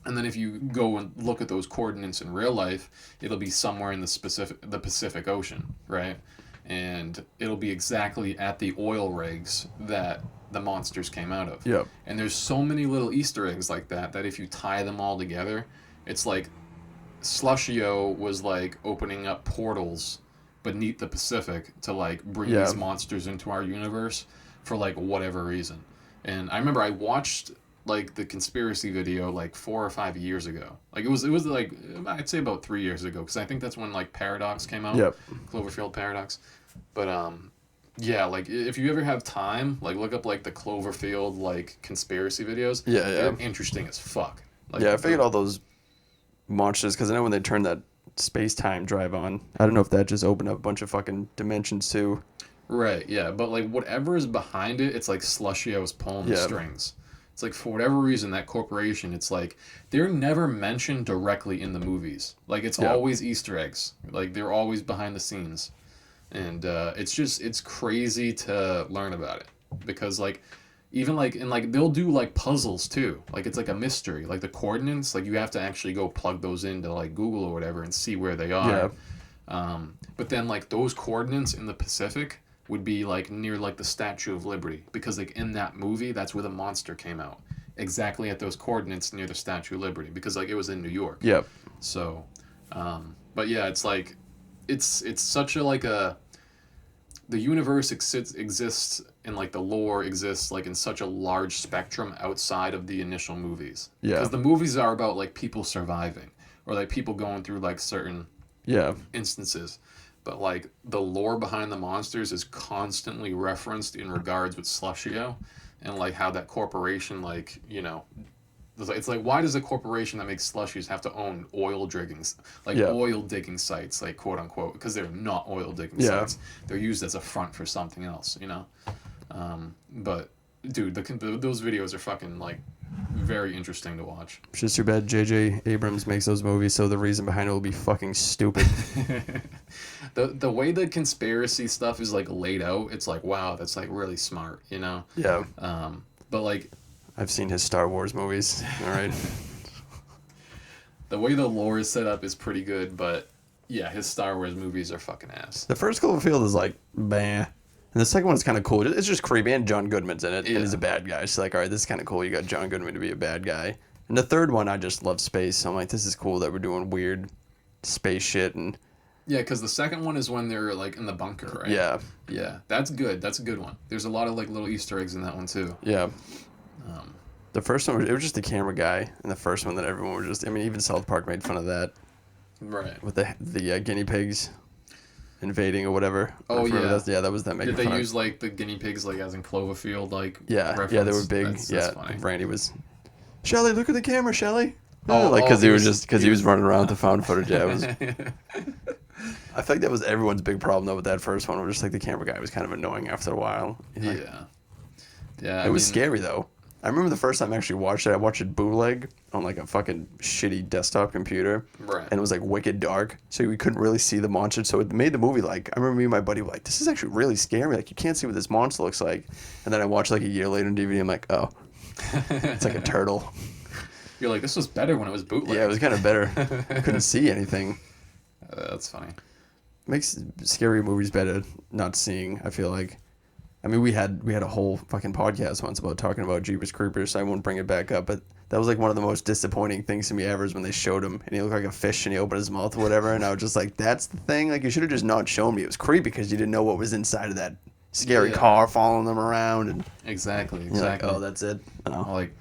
And then if you go and look at those coordinates in real life, it'll be somewhere in the Pacific Ocean, right? And it'll be exactly at the oil rigs that the monsters came out of. Yep. And there's so many little Easter eggs like that if you tie them all together, it's like Slushio was like opening up portals beneath the Pacific to like bring these monsters into our universe for like whatever reason. And I remember I watched like the conspiracy video like 4 or 5 years ago. Like it was like I'd say about 3 years ago, because I think that's when like Paradox came out. Yep. Cloverfield Paradox. But yeah, like if you ever have time, like look up like the Cloverfield like conspiracy videos. Yeah. They're interesting as fuck. Like, I figured all those monsters, because I know when they turned that space-time drive on, I don't know if that just opened up a bunch of fucking dimensions too. Right, yeah, but like whatever is behind it, it's like Slushio's pulling the strings. It's like for whatever reason that corporation, it's like they're never mentioned directly in the movies. Like it's always Easter eggs. Like they're always behind the scenes, and it's crazy to learn about it, because like even like and like they'll do like puzzles too. Like it's like a mystery. Like the coordinates, like you have to actually go plug those into like Google or whatever and see where they are. Yeah. But then like those coordinates in the Pacific would be like near like the Statue of Liberty, because like in that movie that's where the monster came out, exactly at those coordinates near the Statue of Liberty, because like it was in New York. Yep. So but yeah, it's like it's such a like a the universe exists and like the lore exists like in such a large spectrum outside of the initial movies. Yeah, because the movies are about like people surviving or like people going through like certain instances. But like the lore behind the monsters is constantly referenced in regards with Slushio, and like how that corporation, like, you know, it's like, why does a corporation that makes slushies have to own oil digging sites, like quote unquote, because they're not oil digging sites. They're used as a front for something else, you know. But dude, those videos are fucking like very interesting to watch. It's just too bad J.J. Abrams makes those movies, so the reason behind it will be fucking stupid. The way the conspiracy stuff is like laid out, it's like, wow, that's like really smart, you know? Yeah. But like, I've seen his Star Wars movies. All right. The way the lore is set up is pretty good, but yeah, his Star Wars movies are fucking ass. The first Cloverfield is like, meh. And the second one's kind of cool. It's just creepy, and John Goodman's in it, and he's a bad guy. It's like, all right, this is kind of cool. You got John Goodman to be a bad guy. And the third one, I just love space. So I'm like, this is cool that we're doing weird space shit. And Yeah, because the second one is when they're like in the bunker, right? yeah, Yeah, that's good. That's a good one. There's a lot of like little Easter eggs in that one too. yeah. Um, The first one, it was just the camera guy. And the first one that everyone was just, I mean, even South Park made fun of that right. with the guinea pigs invading or whatever. Oh, yeah. That was them making Did they fun use like the guinea pigs like as in Cloverfield like? Yeah, reference? yeah, they were big. That's funny. Randy was, Shelly, look at the camera, Shelly. Oh, like because he he was running around with the found footage. Yeah, it was. Yeah. I think that was everyone's big problem though with that first one. Was just like the camera guy was kind of annoying after a while. Like, Yeah. it was scary though. I remember the first time I actually watched it. I watched it bootleg on like a fucking shitty desktop computer. Right. And it was like wicked dark, so we couldn't really see the monster. So it made the movie like I remember me and my buddy were like, "This is actually really scary. Like you can't see what this monster looks like." And then I watched like a year later on DVD. I'm like, "Oh, it's like a turtle." You're like, this was better when it was bootleg. Yeah, it was kind of better. I couldn't see anything. That's funny. Makes scary movies better not seeing. I feel like. I mean, we had a whole fucking podcast once about talking about Jeepers Creepers, so I won't bring it back up. But that was like one of the most disappointing things to me ever is when they showed him and he looked like a fish and he opened his mouth or whatever, and I was just like, that's the thing. Like, you should have just not shown me. It was creepy because you didn't know what was inside of that scary car following them around. And Exactly. like, oh, that's it. Like,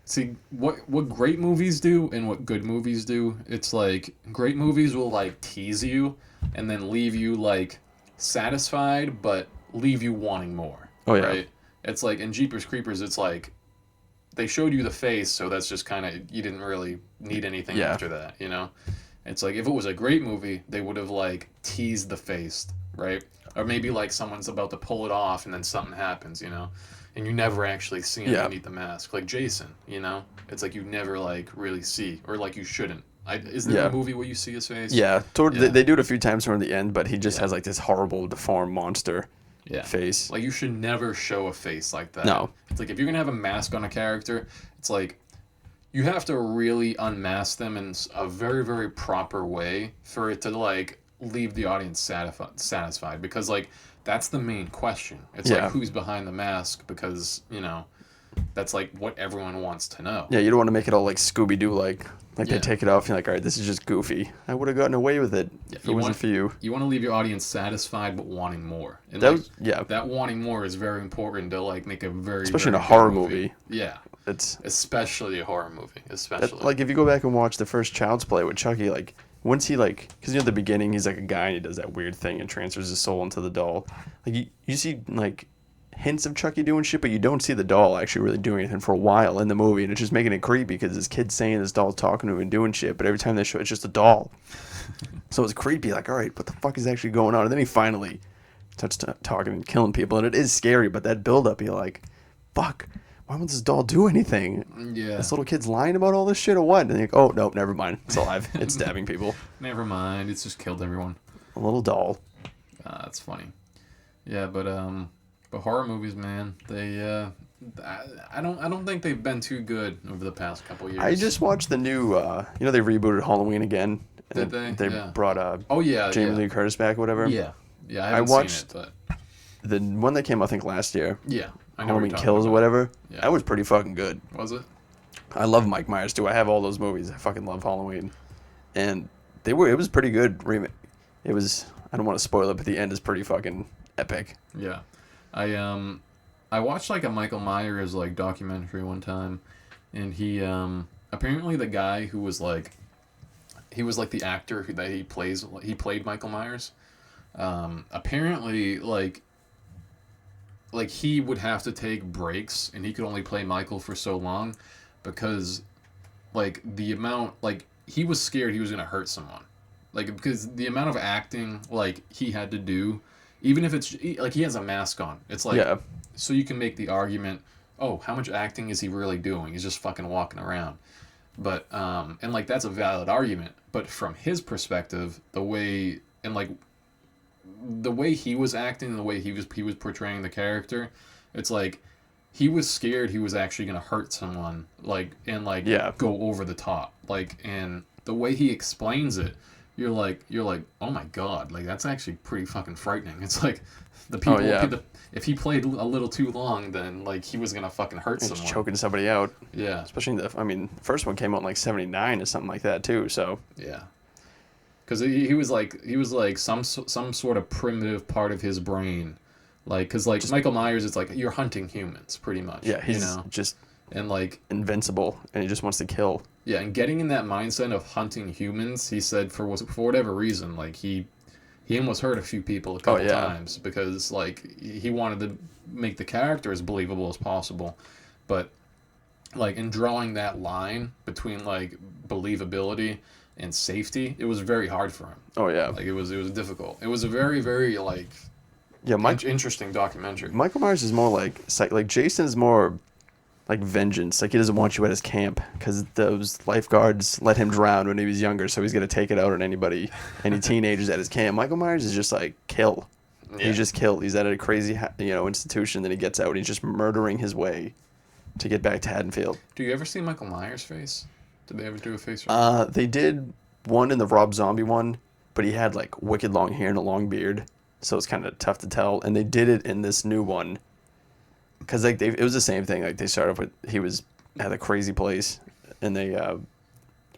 see what great movies do and what good movies do. It's like great movies will like tease you and then leave you like satisfied, but leave you wanting more. Oh, yeah. Right. It's like in Jeepers Creepers, it's like they showed you the face, so that's just kind of you didn't really need anything after that. You know, it's like if it was a great movie, they would have like teased the face, right? Or maybe like someone's about to pull it off and then something happens, you know, and you never actually see him beneath the mask, like Jason. You know, it's like you never like really see, or like you shouldn't. Is there a movie where you see his face? Yeah, they do it a few times toward the end, but he just has like this horrible deformed monster face. Like you should never show a face like that. No. It's like if you're gonna have a mask on a character, it's like you have to really unmask them in a very, very proper way for it to like leave the audience satisfied because like that's the main question. It's like who's behind the mask because, you know, that's like what everyone wants to know. Yeah, you don't want to make it all like Scooby-Doo like they take it off and you're like, all right, this is just goofy. I would have gotten away with it if it wasn't for you. You want to leave your audience satisfied but wanting more. And that wanting more is very important to like make a especially very in a horror movie. Yeah. It's especially a horror movie, like if you go back and watch the first Child's Play with Chucky, like once he like, because you know at the beginning he's like a guy and he does that weird thing and transfers his soul into the doll. Like you see like hints of Chucky doing shit, but you don't see the doll actually really doing anything for a while in the movie, and it's just making it creepy because this kid's saying this doll's talking to him and doing shit, but every time they show it's just a doll. So it's creepy, like, all right, what the fuck is actually going on? And then he finally starts talking and killing people, and it is scary, but that build-up, you're like, fuck, why won't this doll do anything? Yeah. This little kid's lying about all this shit or what? And you're like, oh, no, never mind. It's alive. It's stabbing people. Never mind. It's just killed everyone. A little doll. That's funny. Yeah, but horror movies, man, they I don't think they've been too good over the past couple years. I just watched the new they rebooted Halloween again. Did they? They brought Jamie Lee Curtis back or whatever. Yeah. I haven't watched seen it, but the one that came I think last year. Yeah. I know Halloween Kills or whatever. Yeah. That was pretty fucking good. Was it? I love Mike Myers too. I have all those movies. I fucking love Halloween. And it was pretty good. It was, I don't want to spoil it, but the end is pretty fucking epic. Yeah. I watched like a Michael Myers like documentary one time, and he apparently the guy who was like the actor that he played Michael Myers. Apparently like he would have to take breaks and he could only play Michael for so long because like the amount like he was scared he was gonna hurt someone, like because the amount of acting like he had to do. Even if it's like he has a mask on, it's like so you can make the argument, oh, how much acting is he really doing? He's just fucking walking around. But and like that's a valid argument. But from his perspective, the way he was acting, the way he was portraying the character, it's like he was scared he was actually gonna hurt someone, like and like go over the top, like and the way he explains it. you're like, oh my god, like that's actually pretty fucking frightening. It's like the Oh, people, yeah. if he played a little too long, then like he was gonna fucking hurt It's someone. choking somebody out. Yeah, Especially the first one came out in like 79 or something like that too. So yeah. Because he was like some sort of primitive part of his brain, like because like Michael Myers, it's like you're hunting humans pretty much. yeah, you he's know, just and like invincible and he just wants to kill. yeah, and getting in that mindset of hunting humans, he said for whatever reason, like he almost hurt a few people a couple yeah. times because like he wanted to make the character as believable as possible, but like in drawing that line between like believability and safety, it was very hard for him. Oh yeah. Like it was difficult. It was a very very like Yeah, interesting documentary. Michael Myers is more like Jason is more like vengeance. Like he doesn't want you at his camp because those lifeguards let him drown when he was younger, so he's gonna take it out on any teenagers at his camp. Michael Myers is just like kill. Yeah. He just killed. He's at a crazy institution. Then he gets out and he's just murdering his way to get back to Haddonfield. Do you ever see Michael Myers' face? Did they ever do a face? They did one in the Rob Zombie one, but he had like wicked long hair and a long beard, so it's kind of tough to tell. And they did it in this new one, because like it was the same thing. Like they started with he was at a crazy place, and they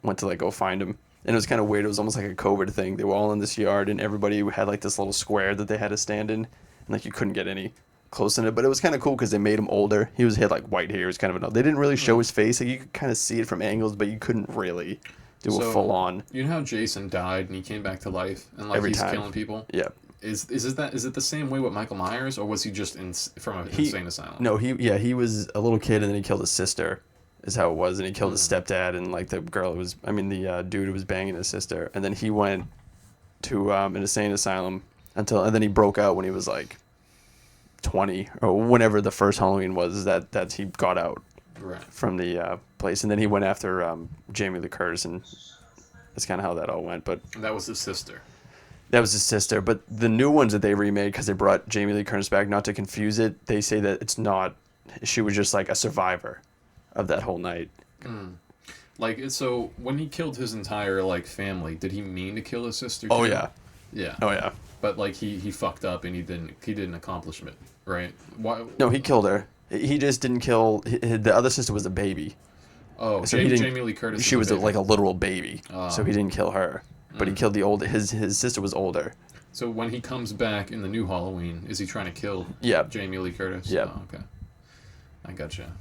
went to like go find him, and it was kind of weird. It was almost like a COVID thing. They were all in this yard, and everybody had like this little square that they had to stand in, and like you couldn't get any close in it. But it was kind of cool because they made him older. He had like white hair. It was kind of they didn't really show his face. Like you could kind of see it from angles, but you couldn't really do a full on. You know how Jason died and he came back to life and like Every he's time. killing people? Yeah. Is it the same way with Michael Myers, or was he just from an insane asylum? No, he was a little kid and then he killed his sister, is how it was, and he killed his stepdad and like the dude who was banging his sister, and then he went to an insane asylum and then he broke out when he was like 20 or whenever the first Halloween was that he got out Right. from the place, and then he went after Jamie Lee Curtis, and that's kind of how that all went. But And that was his sister. that was his sister. But the new ones that they remade, because they brought Jamie Lee Curtis back, not to confuse it, they say that it's not. She was just like a survivor of that whole night. Like, so when he killed his entire like family, did he mean to kill his sister? Oh too? yeah, Yeah. oh yeah. But like he fucked up and he didn't accomplish it, right? Why? No, he killed her. He just didn't kill. The other sister was a baby. Oh, So he didn't- Jamie Lee Curtis. She was baby. like a literal baby, Oh. so he didn't kill her. But he killed the old. His sister was older. So when he comes back in the new Halloween, is he trying to kill Yeah. Jamie Lee Curtis? Yeah. Oh, okay. I gotcha.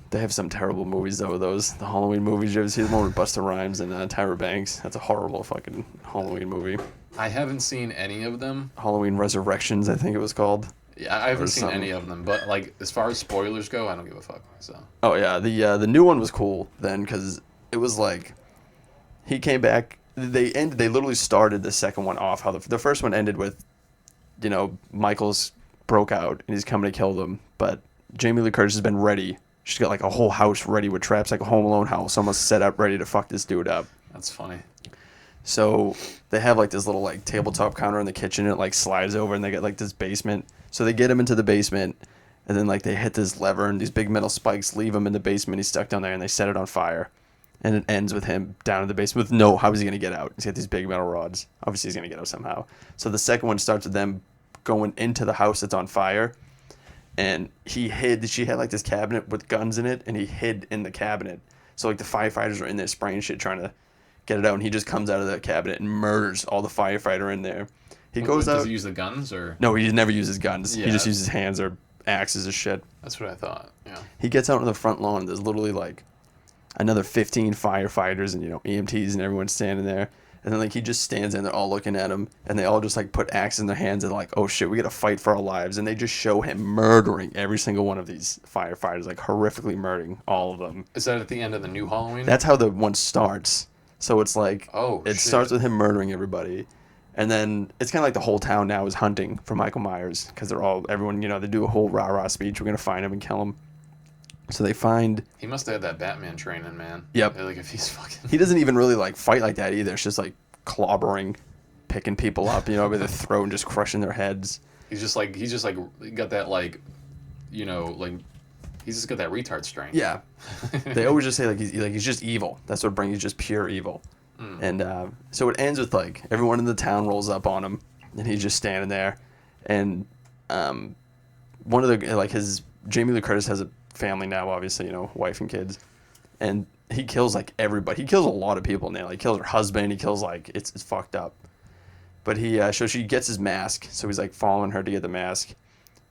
They have some terrible movies though. The Halloween movies. You ever see the one with Busta Rhymes and Tyra Banks? That's a horrible fucking Halloween movie. I haven't seen any of them. Halloween Resurrections, I think it was called. Yeah, I haven't Or seen something. any of them. But like as far as spoilers go, I don't give a fuck. So. Oh yeah, the new one was cool then because it was like he came back. They literally started the second one off how the first one ended with, Michael's broke out and he's coming to kill them, but Jamie Lee Curtis has been ready. She's got like a whole house ready with traps, like a Home Alone house, almost set up ready to fuck this dude up. That's funny. So they have like this little like tabletop counter in the kitchen, and it like slides over, and they get like this basement. So they get him into the basement, and then like they hit this lever, and these big metal spikes leave him in the basement. He's stuck down there, and they set it on fire. And it ends with him down in the basement with how is he going to get out? He's got these big metal rods. Obviously, he's going to get out somehow. So the second one starts with them going into the house that's on fire. And she had like this cabinet with guns in it, and he hid in the cabinet. So like the firefighters are in there spraying shit, trying to get it out. And he just comes out of the cabinet and murders all the firefighter in there. He goes out. Does he use the guns or? No, he never uses guns. Yeah. He just uses hands or axes or shit. That's what I thought. Yeah. He gets out on the front lawn, and there's literally like another 15 firefighters and EMTs and everyone's standing there, and then like he just stands there and they're all looking at him, and they all just like put axes in their hands and like, oh shit, we gotta fight for our lives. And they just show him murdering every single one of these firefighters, like horrifically murdering all of them. Is that at the end of the new Halloween? That's how the one starts. So it's like Shit. starts with him murdering everybody, and then it's kind of like the whole town now is hunting for Michael Myers because everyone they do a whole rah-rah speech, we're gonna find him and kill him. So they find. He must have had that Batman training, man. Yep. Like if he's fucking. He doesn't even really like fight like that either. It's just like clobbering, picking people up, by the throat and just crushing their heads. He's just like got that like, like He's just got that retard strain. Yeah. They always just say like he's just evil. That's what brings. He's just pure evil. And so it ends with like everyone in the town rolls up on him, and he's just standing there, and one of the like his Jamie Lee Curtis has a family now, obviously, you know, wife and kids, and he kills like everybody. He kills a lot of people now. Like, he kills her husband. He kills like it's fucked up. But so she gets his mask. So he's like following her to get the mask.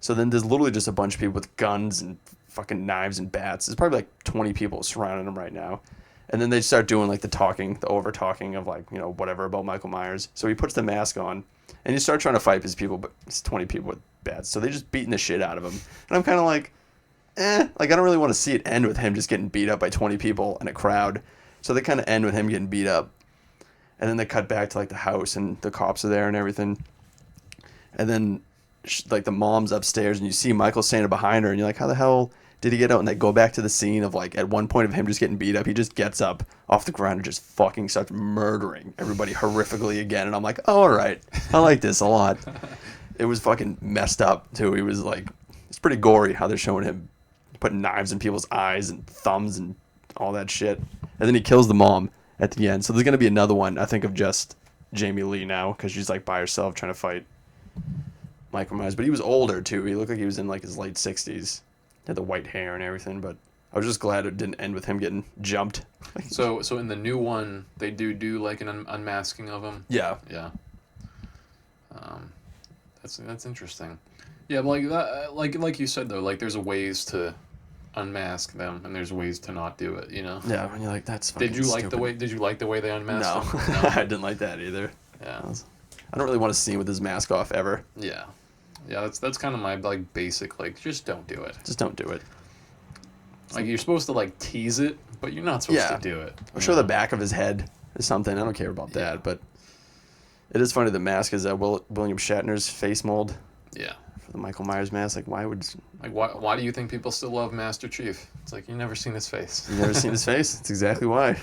So then there's literally just a bunch of people with guns and fucking knives and bats. There's probably like 20 people surrounding him right now. And then they start doing like the over talking of like, you know, whatever about Michael Myers. So he puts the mask on and he starts trying to fight his people, but it's 20 people with bats. So they're just beating the shit out of him. And I'm kind of like, like I don't really want to see it end with him just getting beat up by 20 people in a crowd. So they kind of end with him getting beat up. And then they cut back to like the house and the cops are there and everything. And then like the mom's upstairs and you see Michael standing behind her and you're like, how the hell did he get out? And they go back to the scene of like at one point of him just getting beat up. He just gets up off the ground and just fucking starts murdering everybody horrifically again. And I'm like, oh, all right. I like this a lot. It was fucking messed up too. He was like, it's pretty gory how they're showing him putting knives in people's eyes and thumbs and all that shit. And then he kills the mom at the end. So there's going to be another one, I think, of just Jamie Lee now because she's like by herself trying to fight Michael Myers. But he was older too. He looked like he was in like his late 60s. He had the white hair and everything. But I was just glad it didn't end with him getting jumped. So in the new one, they do like an unmasking of him. Yeah. Yeah. That's interesting. Yeah, but like that, like you said though, like there's ways to unmask them and there's ways to not do it, you know. Yeah, and you're like, that's fucking Did you like stupid. Did you like the way they unmasked No, them? No. I didn't like that either. Yeah. I don't really want to see him with his mask off ever. Yeah. Yeah, that's kind of my like basic like just don't do it. Just don't do it. Like you're supposed to like tease it, but you're not supposed to do it. Or show the back of his head or something. I don't care about that, but it is funny. The mask is William Shatner's face mold. Yeah. For the Michael Myers mask, like why why do you think people still love Master Chief? It's like you've never seen his face. You never seen his face? That's exactly why.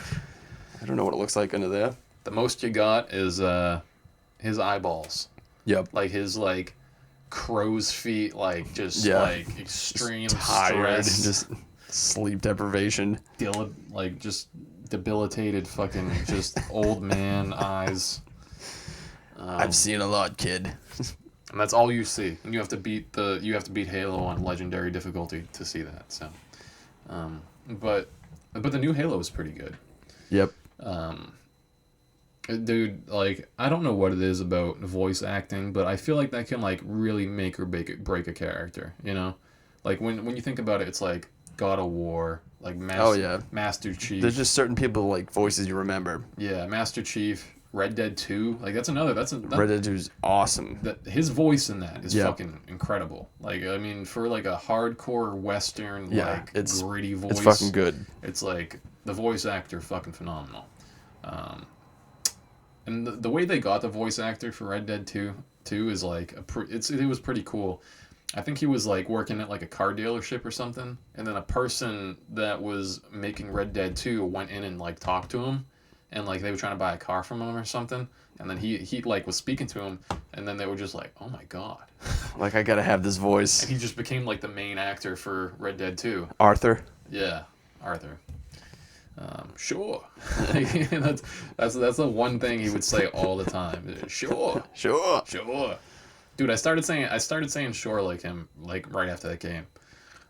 I don't know what it looks like under there. The most you got is his eyeballs. Yep. Like his like crow's feet, like just like extreme just tired, stress, just sleep deprivation. Like just debilitated, fucking just old man eyes. I've seen a lot, kid. And that's all you see. And you have to beat Halo on legendary difficulty to see that. So, but the new Halo is pretty good. Yep. Dude, like I don't know what it is about voice acting, but I feel like that can like really make or break a character. You know, like when you think about it, it's like God of War, like Master Chief. There's just certain people like voices you remember. Yeah, Master Chief. Red Dead 2, like that's Red Dead 2 is awesome. His voice in that is fucking incredible. Like I mean, for like a hardcore western, like it's gritty voice, it's fucking good. It's like the voice actor fucking phenomenal. And the way they got the voice actor for Red Dead 2 is like it was pretty cool. I think he was like working at like a car dealership or something, and then a person that was making Red Dead 2 went in and like talked to him. And like they were trying to buy a car from him or something, and then he like was speaking to him, and then they were just like, oh my god, like I gotta have this voice. And he just became like the main actor for Red Dead 2. Arthur. Yeah, Arthur. Sure. that's the one thing he would say all the time. Sure. Dude, I started saying sure like him like right after that game,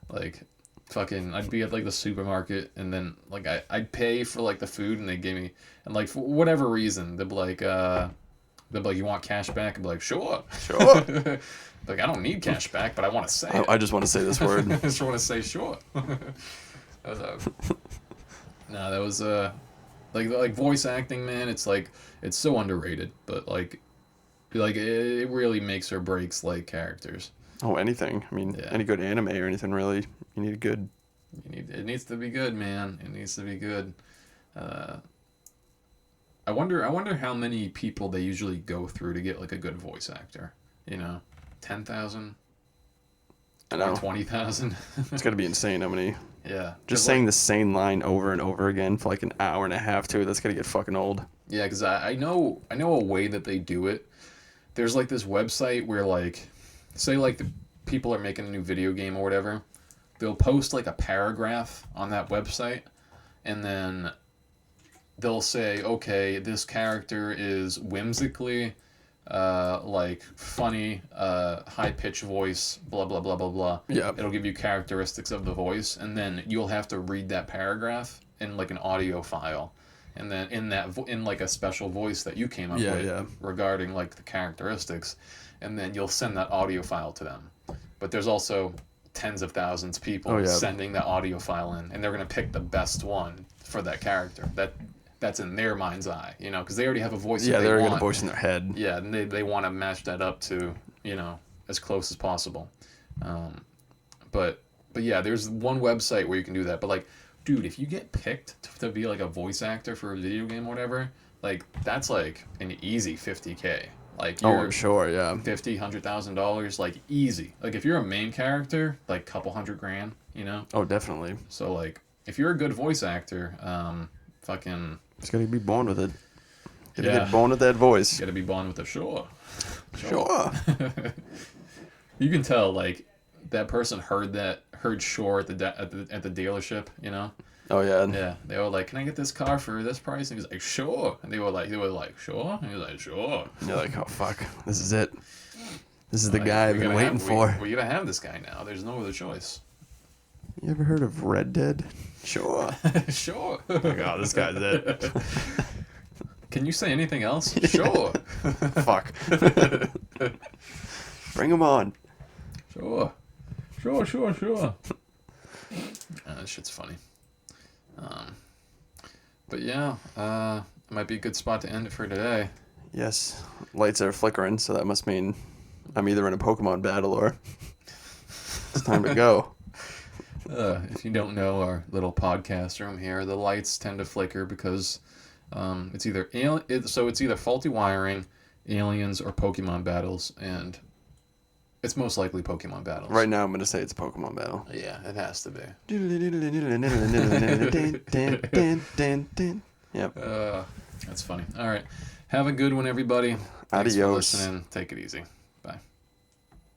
like. Fucking, I'd be at like the supermarket and then like I'd pay for like the food and they gave me, and like for whatever reason they'd be like you want cash back? I'd be like sure. Like I don't need cash back, but I want to say it. I just want to say this word. I just want to say sure. No, that was like voice acting, man. It's like it's so underrated, but like it really makes or breaks like characters. Oh, anything. I mean, any good anime or anything really. You need a good. It needs to be good, man. It needs to be good. I wonder how many people they usually go through to get like a good voice actor. You know, 10,000. I know. 20,000. It's got to be insane how many. Yeah. Just saying the same line over and over again for like an hour and a half too. That's got to get fucking old. Yeah, because I know a way that they do it. There's like this website where like, say like the people are making a new video game or whatever. they'll post like a paragraph on that website, and then they'll say, okay, this character is whimsically, like funny, high pitched voice, blah blah blah blah blah. Yeah. It'll give you characteristics of the voice, and then you'll have to read that paragraph in like an audio file, and then in like a special voice that you came up with regarding like the characteristics, and then you'll send that audio file to them. But there's also tens of thousands of people sending that audio file in, and they're gonna pick the best one for that character. That's in their mind's eye, you know, because they already have a voice. Yeah, they're gonna voice in their head. Yeah, and they want to match that up to, you know, as close as possible. But yeah, there's one website where you can do that. But like, dude, if you get picked to be like a voice actor for a video game or whatever, like that's like an easy $50K. Like, I'm sure, yeah. $100,000, like easy. Like if you're a main character, like couple $100,000, you know. Oh, definitely. So like, if you're a good voice actor, fucking. Just gotta be born with it. Gotta get born with that voice. Gotta be born with a sure. You can tell like that person heard sure at the dealership, you know. Oh yeah. Yeah, they were like, "Can I get this car for this price?" And he was like, "Sure." And they were like, "Sure." And he was like, "Sure." And you're like, "Oh fuck, this is it. This is the guy I've been waiting for." We're gonna have this guy now. There's no other choice. You ever heard of Red Dead? Sure. Sure. Oh my god, this guy's it. Can you say anything else? Sure. Fuck. Bring him on. Sure. That shit's funny. But yeah, it might be a good spot to end it for today. Yes. Lights are flickering, so that must mean I'm either in a Pokemon battle or it's time to go. If you don't know our little podcast room here, the lights tend to flicker because it's either faulty wiring, aliens, or Pokemon battles, and it's most likely Pokemon battles. Right now, I'm gonna say it's a Pokemon battle. Yeah, it has to be. Yep. That's funny. All right, have a good one, everybody. Thanks for Adios. listening. Take it easy.